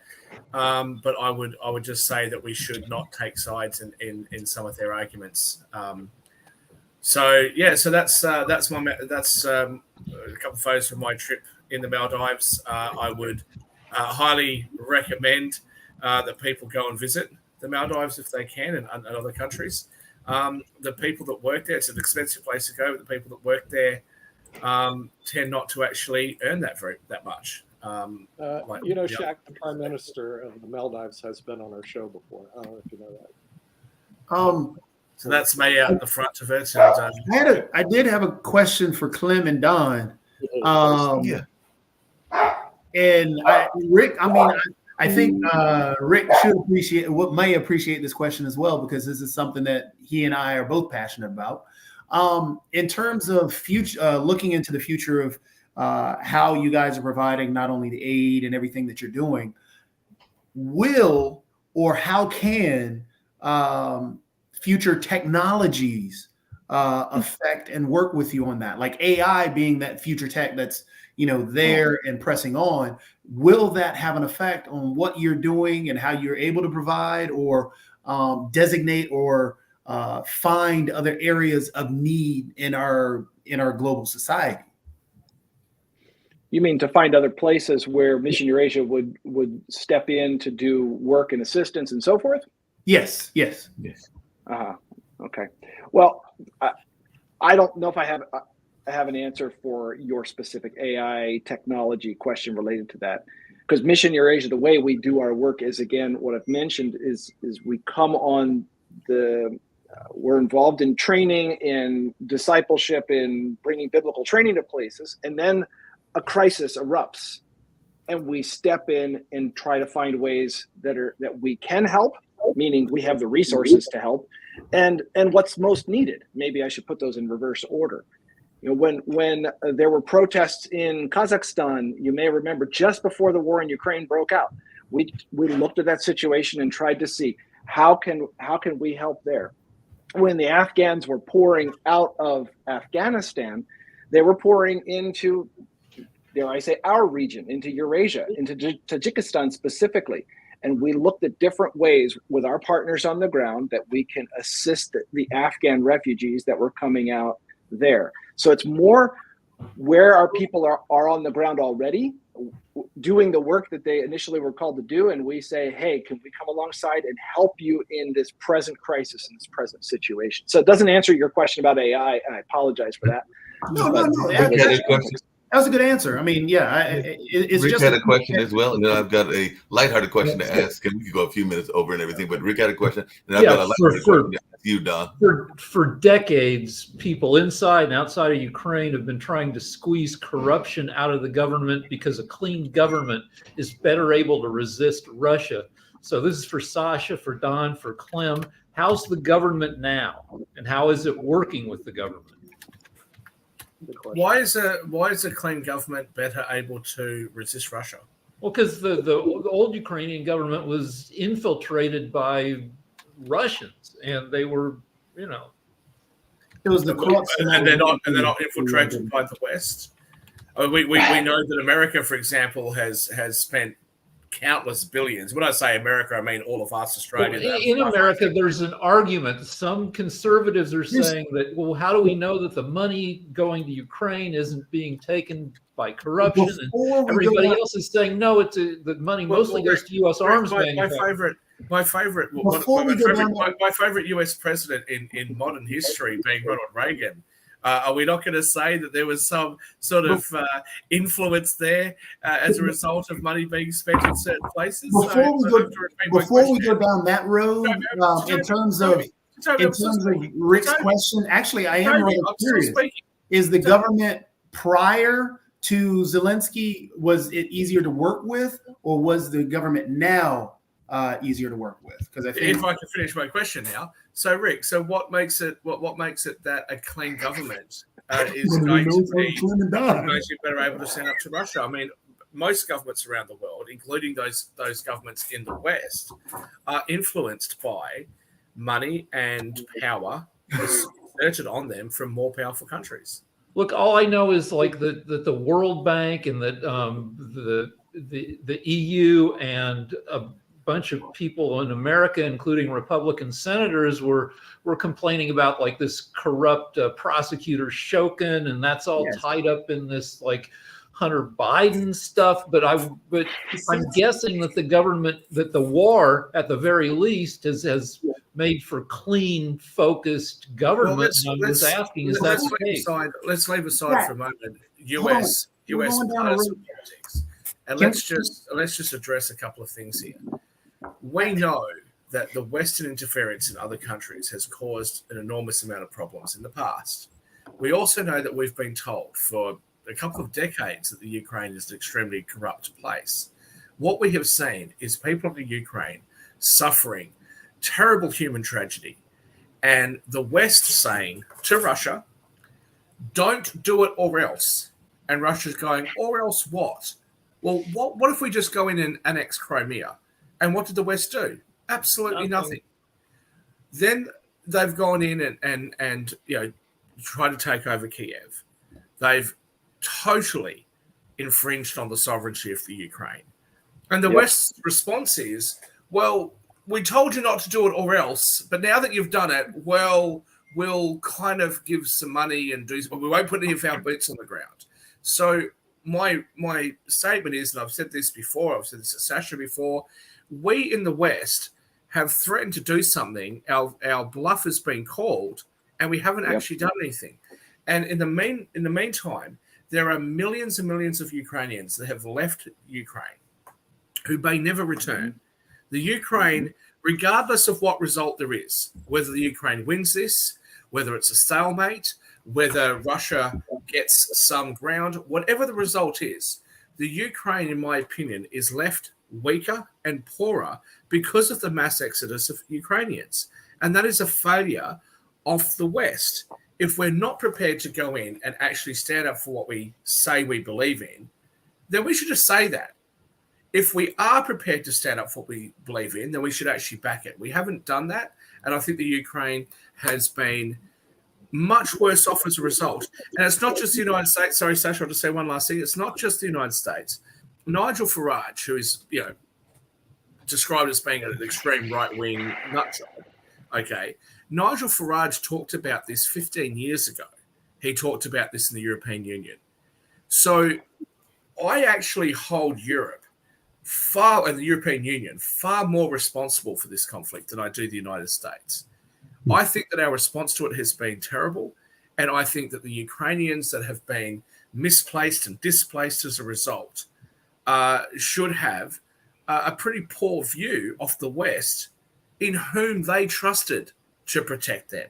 but I would just say that we should not take sides in some of their arguments. So that's a couple of photos from my trip in the Maldives. I would highly recommend that people go and visit the Maldives if they can, and other countries. The people that work there, it's an expensive place to go, but the people that work there tend not to actually earn that much. Shaq, the Prime Minister of the Maldives, has been on our show before. I don't know if you know that. So that's me out the front of it. I did have a question for Clem and Don. And Rick, I think Rick may appreciate this question as well, because this is something that he and I are both passionate about. In terms of future, looking into the future of how you guys are providing not only the aid and everything that you're doing, will or how can future technologies affect and work with you on that? Like AI being that future tech that's there and pressing on, will that have an effect on what you're doing and how you're able to provide or designate or find other areas of need in our global society? You mean to find other places where Mission Eurasia would step in to do work and assistance and so forth? Yes. Okay. Well, I don't know if I have an answer for your specific AI technology question related to that, because Mission Eurasia, the way we do our work is, again, what I've mentioned is we come on we're involved in training, in discipleship, in bringing biblical training to places, and then a crisis erupts, and we step in and try to find ways that we can help, meaning we have the resources to help, and what's most needed. Maybe I should put those in reverse order. When there were protests in Kazakhstan, you may remember, just before the war in Ukraine broke out, we looked at that situation and tried to see how can we help there. When the Afghans were pouring out of Afghanistan, they were pouring into, dare I say, our region, into Eurasia, into Tajikistan specifically. And we looked at different ways with our partners on the ground that we can assist the Afghan refugees that were coming out there. So it's more where our people are on the ground already, doing the work that they initially were called to do, and we say, hey, can we come alongside and help you in this present crisis, in this present situation? So it doesn't answer your question about AI, and I apologize for that. No. That was a good answer. I mean, it's Rick just had a question as well, and then I've got a lighthearted question to ask. And we could go a few minutes over and everything, but Rick had a question, and I've got a lighthearted question to ask you, Don. For decades, people inside and outside of Ukraine have been trying to squeeze corruption out of the government because a clean government is better able to resist Russia. So this is for Sasha, for Don, for Clem. How's the government now, and how is it working with the government? Why is a clean government better able to resist Russia? Well, because the old Ukrainian government was infiltrated by Russians, and they were, it was the and they're not infiltrated by the West. I mean, we know that America, for example, has spent countless billions. When I say America, I mean all of us, Australia. Well, in America, there's an argument. Some conservatives are saying that, well, how do we know that the money going to Ukraine isn't being taken by corruption? And everybody else is saying, no, the money mostly goes to U.S. arms manufacturers. My favorite U.S. president in modern history being Ronald Reagan. Are we not going to say that there was some sort of influence there as a result of money being spent in certain places? Before we go down that road, in terms of Rick's question, actually, I am really curious. Is the government prior to Zelensky, was it easier to work with, or was the government now easier to work with? Because I think, if I can finish my question now. So Rick, what makes it that a clean government is going to be better able to stand up to Russia? I mean, most governments around the world, including those governments in the West, are influenced by money and power exerted on them from more powerful countries. Look, all I know is like that the World Bank and that the EU and a bunch of people in America, including Republican senators, were complaining about like this corrupt prosecutor Shokin, and that's all tied up in this like Hunter Biden stuff. But I'm guessing that the government, that the war at the very least has made for clean, focused government. Well, I'm just asking, is that the case? Let's leave aside for a moment US politics, and let's just address a couple of things here. We know that the Western interference in other countries has caused an enormous amount of problems in the past. We also know that we've been told for a couple of decades that the Ukraine is an extremely corrupt place. What we have seen is people in the Ukraine suffering terrible human tragedy, and the West saying to Russia, don't do it or else. And Russia's going, or else what? Well, what if we just go in and annex Crimea? And what did the West do? Absolutely nothing. Then they've gone in and tried to take over Kiev. They've totally infringed on the sovereignty of the Ukraine. And the West's response is, well, we told you not to do it or else, but now that you've done it, well, we'll kind of give some money and do, but we won't put any of our boots on the ground. So my statement is, and I've said this before, I've said this to Sasha before, we in the West have threatened to do something. Our bluff has been called, and we haven't actually done anything. And in the meantime, there are millions and millions of Ukrainians that have left Ukraine who may never return. The Ukraine, regardless of what result there is, whether the Ukraine wins this, whether it's a stalemate, whether Russia gets some ground, whatever the result is, the Ukraine, in my opinion, is left weaker and poorer because of the mass exodus of Ukrainians. And that is a failure of the West. If we're not prepared to go in and actually stand up for what we say we believe in, then we should just say that. If we are prepared to stand up for what we believe in, then we should actually back it. We haven't done that. And I think the Ukraine has been much worse off as a result. And it's not just the United States. Sorry, Sasha, I'll just say one last thing. It's not just the United States. Nigel Farage, who is, described as being an extreme right-wing nutjob, okay, Nigel Farage talked about this 15 years ago. He talked about this in the European Union. So I actually hold Europe and the European Union far more responsible for this conflict than I do the United States. I think that our response to it has been terrible. And I think that the Ukrainians that have been misplaced and displaced as a result should have a pretty poor view of the West, in whom they trusted to protect them,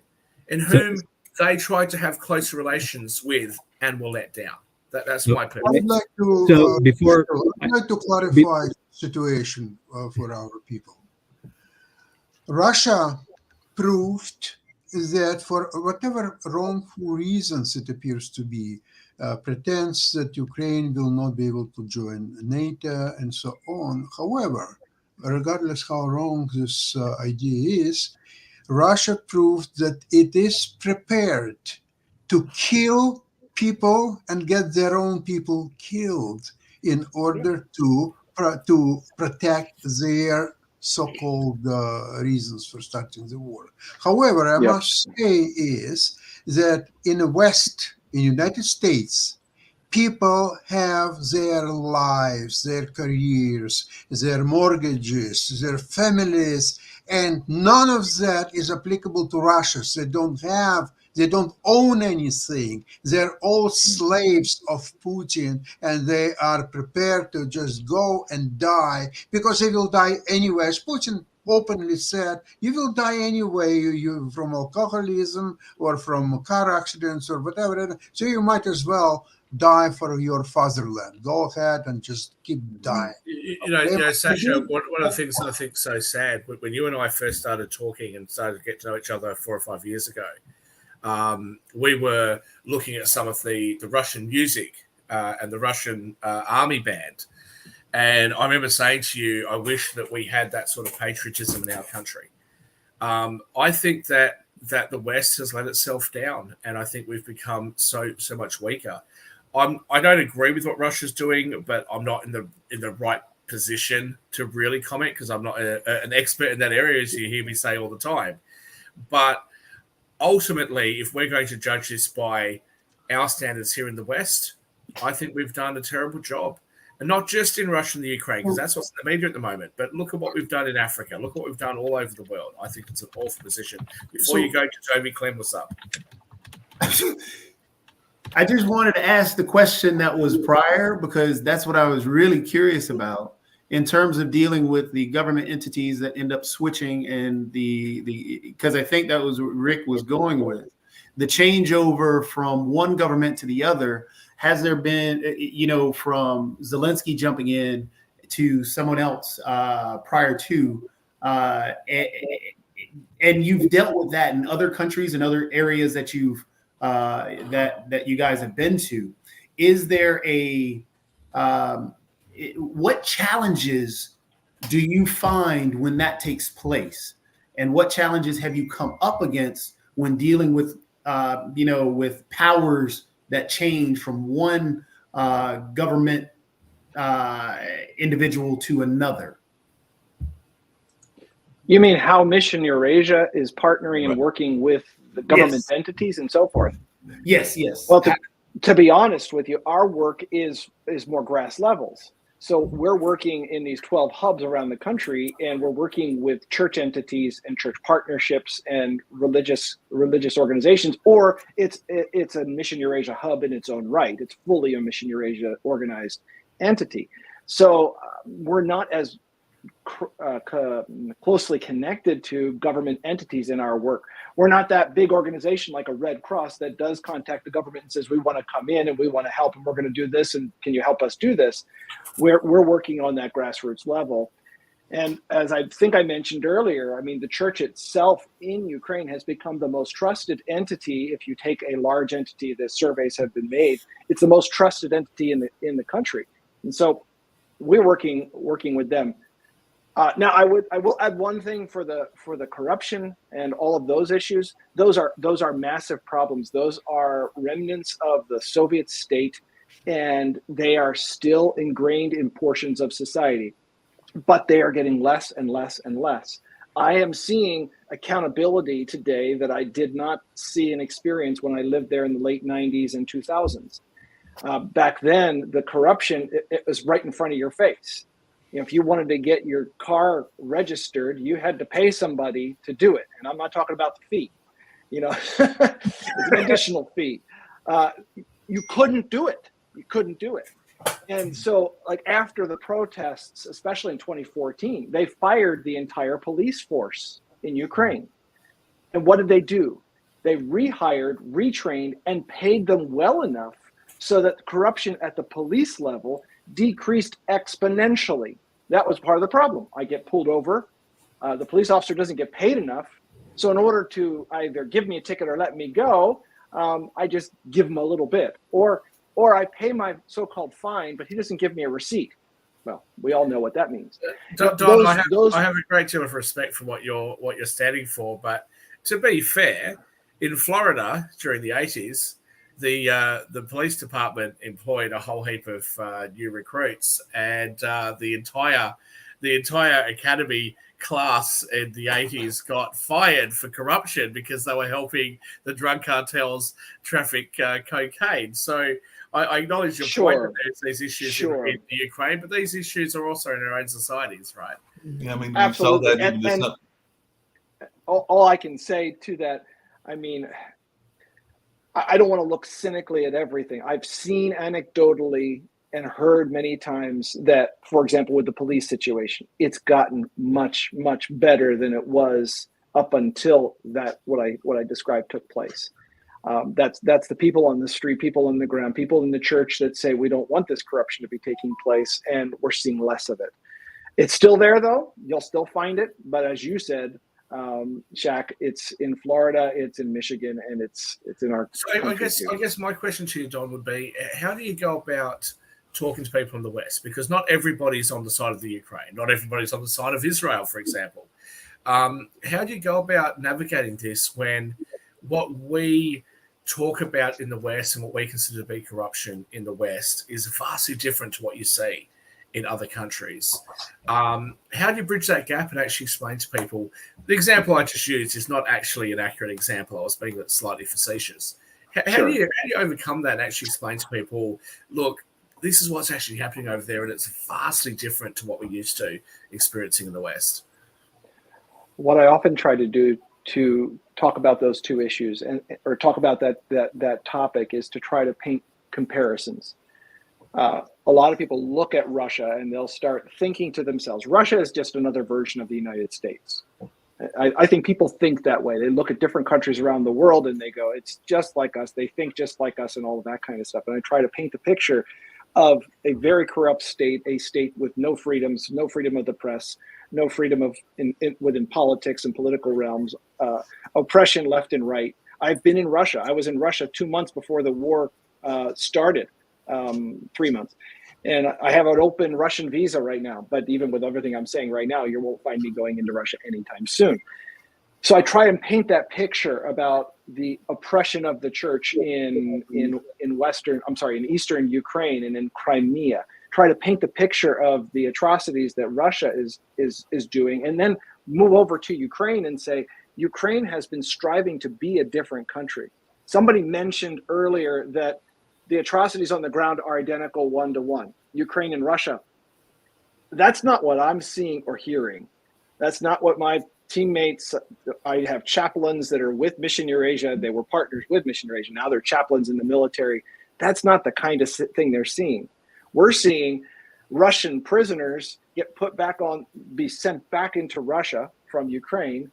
in whom they tried to have closer relations with and were let down. That's my opinion. I'd like to, I'd like to clarify the situation for our people. Russia proved that for whatever wrongful reasons it appears to be, pretends that Ukraine will not be able to join NATO and so on. However, regardless how wrong this idea is, Russia proved that it is prepared to kill people and get their own people killed in order to protect their so-called reasons for starting the war. However, I must say is that in the West, in the United States, people have their lives, their careers, their mortgages, their families, and none of that is applicable to Russia. They don't own anything. They're all slaves of Putin, and they are prepared to just go and die because they will die anyway. As Putin openly said, you will die anyway, you from alcoholism or from car accidents or whatever. So you might as well die for your fatherland. Go ahead and just keep dying. Sasha, one of the things that I think is so sad, when you and I first started talking and started to get to know each other 4 or 5 years ago, we were looking at some of the Russian music and the Russian army band. And I remember saying to you, I wish that we had that sort of patriotism in our country. I think that the West has let itself down, and I think we've become so much weaker. I don't agree with what Russia's doing, but I'm not in the right position to really comment because I'm not an expert in that area, as you hear me say all the time. But ultimately, if we're going to judge this by our standards here in the West, I think we've done a terrible job. And not just in Russia and the Ukraine, because that's what's in the media at the moment, but look at what we've done in Africa. Look what we've done all over the world. I think it's an awful position. Before you go to Toby Clem, what's up? I just wanted to ask the question that was prior, because that's what I was really curious about in terms of dealing with the government entities that end up switching, and because I think that was what Rick was going with, the changeover from one government to the other. Has there been, from Zelensky jumping in to someone else prior to, and you've dealt with that in other countries and other areas that you've that you guys have been to? Is there what challenges do you find when that takes place, and what challenges have you come up against when dealing with with powers that change from one government individual to another? You mean how Mission Eurasia is partnering and working with the government entities and so forth? Yes. Well, to be honest with you, our work is more grass levels. So we're working in these 12 hubs around the country, and we're working with church entities and church partnerships and religious organizations, or it's a Mission Eurasia hub in its own right. It's fully a Mission Eurasia organized entity. So we're not as closely connected to government entities in our work. We're not that big organization like a Red Cross that does contact the government and says, we want to come in and we want to help and we're going to do this and can you help us do this? We're working on that grassroots level. And as I think I mentioned earlier, I mean, the church itself in Ukraine has become the most trusted entity. If you take a large entity, the surveys have been made, it's the most trusted entity in the country. And so we're working with them. Now, I will add one thing for the corruption and all of those issues. Those are massive problems. Those are remnants of the Soviet state, and they are still ingrained in portions of society. But they are getting less and less and less. I am seeing accountability today that I did not see and experience when I lived there in the late 90s and 2000s. Back then, the corruption, it was right in front of your face. If you wanted to get your car registered, you had to pay somebody to do it. And I'm not talking about the fee. It's an additional fee. You couldn't do it. You couldn't do it. And so, like, after the protests, especially in 2014, they fired the entire police force in Ukraine. And what did they do? They rehired, retrained, and paid them well enough so that corruption at the police level decreased exponentially. That was part of the problem. I get pulled over. The police officer doesn't get paid enough. So in order to either give me a ticket or let me go, I just give him a little bit. Or I pay my so-called fine, but he doesn't give me a receipt. Well, we all know what that means. Don, I have a great deal of respect for what you're standing for, but to be fair, in Florida during the 80s, the police department employed a whole heap of new recruits, and the entire academy class in the 80s got fired for corruption because they were helping the drug cartels traffic cocaine. So I acknowledge your point that there's these issues in the Ukraine, but these issues are also in our own societies, right? Yeah, I mean, absolutely. And all I can say to that, I mean, I don't want to look cynically at everything. I've seen anecdotally and heard many times that, for example, with the police situation, it's gotten much, much better than it was up until that what I described took place. That's the people on the street, people on the ground, people in the church that say we don't want this corruption to be taking place, and we're seeing less of it. It's still there, though. You'll still find it, but as you said, Shaq, it's in Florida, it's in Michigan, and it's in our. So I guess my question to you, Don, would be: how do you go about talking to people in the West? Because not everybody's on the side of the Ukraine, not everybody's on the side of Israel, for example. How do you go about navigating this when what we talk about in the West and what we consider to be corruption in the West is vastly different to what you see in other countries? How do you bridge that gap and actually explain to people? The example I just used is not actually an accurate example. I was being slightly facetious. How do you overcome that and actually explain to people, look, this is what's actually happening over there, and it's vastly different to what we're used to experiencing in the West? What I often try to do to talk about those two issues or talk about that topic is to try to paint comparisons. A lot of people look at Russia and they'll start thinking to themselves, Russia is just another version of the United States. I think people think that way. They look at different countries around the world and they go, it's just like us. They think just like us and all of that kind of stuff. And I try to paint the picture of a very corrupt state, a state with no freedoms, no freedom of the press, no freedom within politics and political realms, oppression left and right. I've been in Russia. I was in Russia 2 months before the war started, 3 months. And I have an open Russian visa right now. But even with everything I'm saying right now, you won't find me going into Russia anytime soon. So I try and paint that picture about the oppression of the church in eastern Ukraine and in Crimea. Try to paint the picture of the atrocities that Russia is doing, and then move over to Ukraine and say, Ukraine has been striving to be a different country. Somebody mentioned earlier that the atrocities on the ground are identical 1-to-1, Ukraine and Russia. That's not what I'm seeing or hearing. That's not what my teammates, I have chaplains that are with Mission Eurasia. They were partners with Mission Eurasia. Now they're chaplains in the military. That's not the kind of thing they're seeing. We're seeing Russian prisoners be sent back into Russia from Ukraine.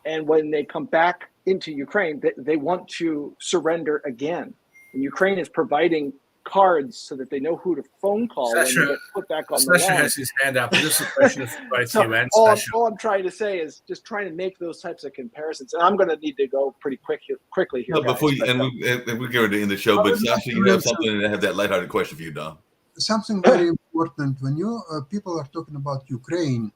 And when they come back into Ukraine, they want to surrender again. And Ukraine is providing cards so that they know who to phone call when they get put back on the line. Sasha has his hand up. This is a question of both you and Sasha. All I'm trying to say is just trying to make those types of comparisons. And I'm going to need to go pretty quickly here. No, before you, and we're going to end the show, but Sasha, you have something, and I have that lighthearted question for you, Don. Something very important when people are talking about Ukraine,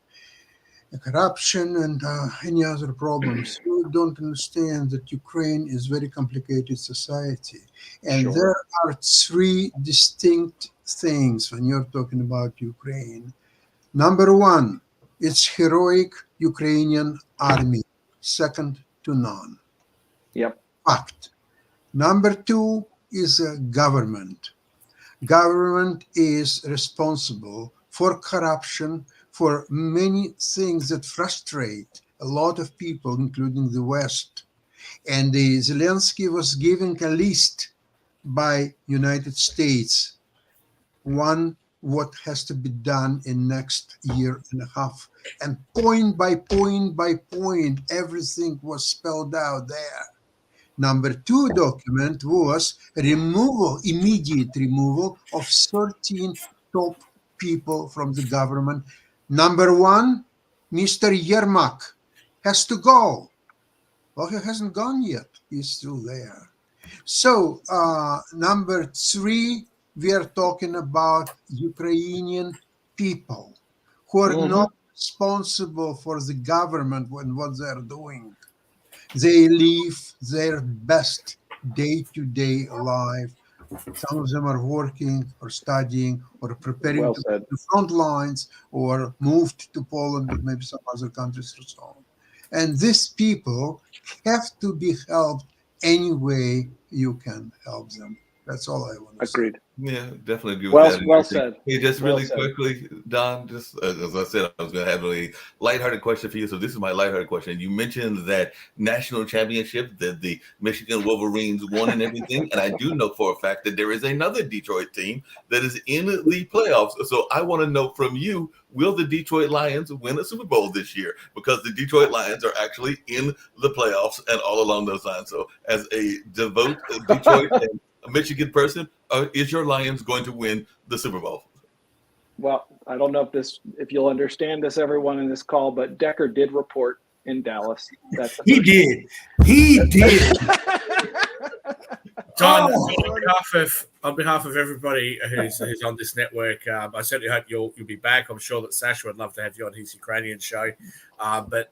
corruption and any other problems, you don't understand that Ukraine is very complicated society. And there are three distinct things when you're talking about Ukraine. Number one, it's heroic Ukrainian army, second to none. Yep. Fact. Number two is a government. Government is responsible for corruption, for many things that frustrate a lot of people, including the West. And Zelensky was giving a list by United States, what has to be done in next year and a half. And point by point by point, everything was spelled out there. Number 2 document was immediate removal of 13 top people from the government. Number 1, Mr. Yermak has to go. Well, he hasn't gone yet. He's still there. So, number 3, we are talking about Ukrainian people who are not responsible for the government and what they're doing. They live their best day-to-day life. Some of them are working or studying or preparing to the front lines or moved to Poland or maybe some other countries or so on. And these people have to be helped any way you can help them. That's all I want to say. Agreed. Yeah, definitely agree with that. Well said. Hey, just Well really said. quickly, Don, just as I said, I was going to have a lighthearted question for you. So this is my lighthearted question. You mentioned that national championship that the Michigan Wolverines won and everything. And I do know for a fact that there is another Detroit team that is in the playoffs. So I want to know from you, will the Detroit Lions win a Super Bowl this year? Because the Detroit Lions are actually in the playoffs and all along those lines. So as a devout Detroit and a Michigan person, is your Lions going to win the Super Bowl? Well, I don't know if you'll understand this, everyone in this call, but Decker did report in Dallas. He did. Don, on behalf of everybody who's on this network, I certainly hope you'll be back. I'm sure that Sasha would love to have you on his Ukrainian show. But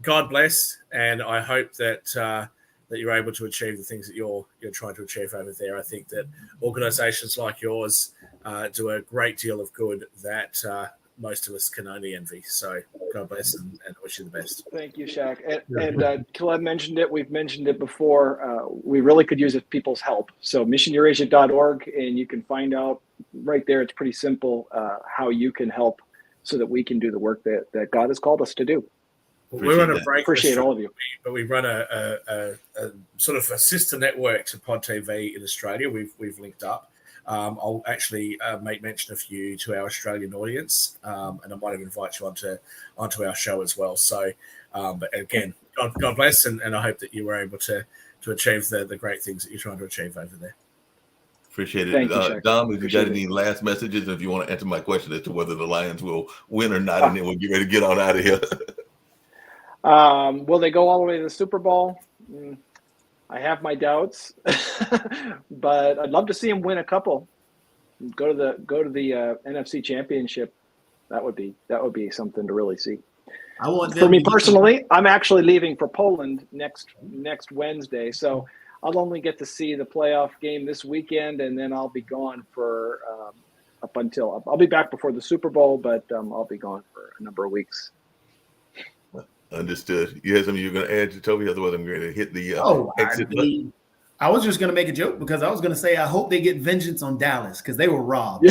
God bless, and I hope that you're able to achieve the things that you're trying to achieve over there. I think that organizations like yours do a great deal of good that most of us can only envy. So God bless and wish you the best. Thank you, Shaq. And Caleb mentioned it. We've mentioned it before. We really could use people's help. So missioneurasia.org, and you can find out right there. It's pretty simple how you can help so that we can do the work that God has called us to do. We're on a break. Appreciate all of you. But we run a sort of a sister network to Pod TV in Australia. We've linked up. I'll actually make mention of you to our Australian audience, and I might even invite you onto our show as well. So, but again, God bless, and I hope that you were able to achieve the great things that you're trying to achieve over there. Appreciate it. Thank you, Shaq. Dom, if you got any last messages, and if you want to answer my question as to whether the Lions will win or not, and then we'll get ready to get on out of here. Will they go all the way to the Super Bowl? I have my doubts, but I'd love to see them win a couple. Go to the NFC Championship. That would be something to really see. For me personally, I'm actually leaving for Poland next Wednesday, so I'll only get to see the playoff game this weekend, and then I'll be gone for up until I'll be back before the Super Bowl, but I'll be gone for a number of weeks. Understood. You have something you're going to add to Toby? Otherwise, I'm going to hit the exit button. I was just going to make a joke because I was going to say I hope they get vengeance on Dallas because they were robbed.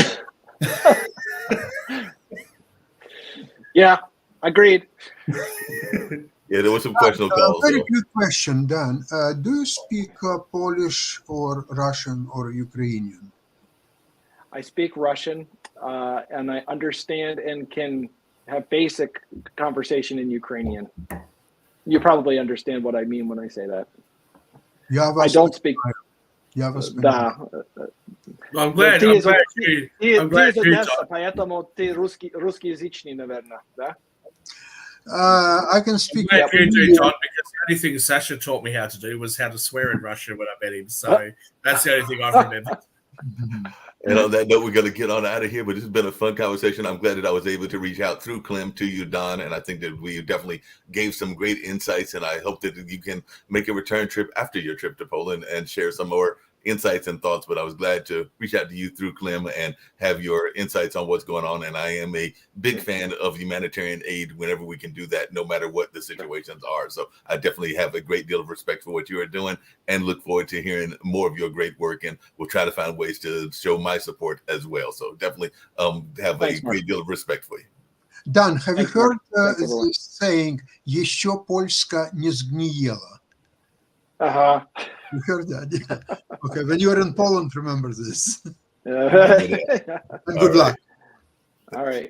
Yeah, agreed. Yeah, there was some questionable calls. Very good question, Dan. Do you speak Polish or Russian or Ukrainian? I speak Russian, and I understand and can have basic conversation in Ukrainian. You probably understand what I mean when I say that. I don't speak. I'm glad you. I'm glad you. Поэтому ты русскоязычный, наверное, да? I can speak. John, because the only thing Sasha taught me how to do was how to swear in Russian when I met him. So that's the only thing I've remembered. And on that note, we're going to get on out of here, but this has been a fun conversation. I'm glad that I was able to reach out through Clem to you, Don, and I think that we definitely gave some great insights, and I hope that you can make a return trip after your trip to Poland and share some more insights and thoughts, but I was glad to reach out to you through Clem and have your insights on what's going on. And I am a big fan of humanitarian aid whenever we can do that, no matter what the situations are. So I definitely have a great deal of respect for what you are doing and look forward to hearing more of your great work. And we'll try to find ways to show my support as well. So definitely have a great deal of respect for you. Dan, have you heard this saying, "Еще Польska не сгниела"? You heard that? Yeah. Okay, when you're in Poland, remember this. And good luck. All right.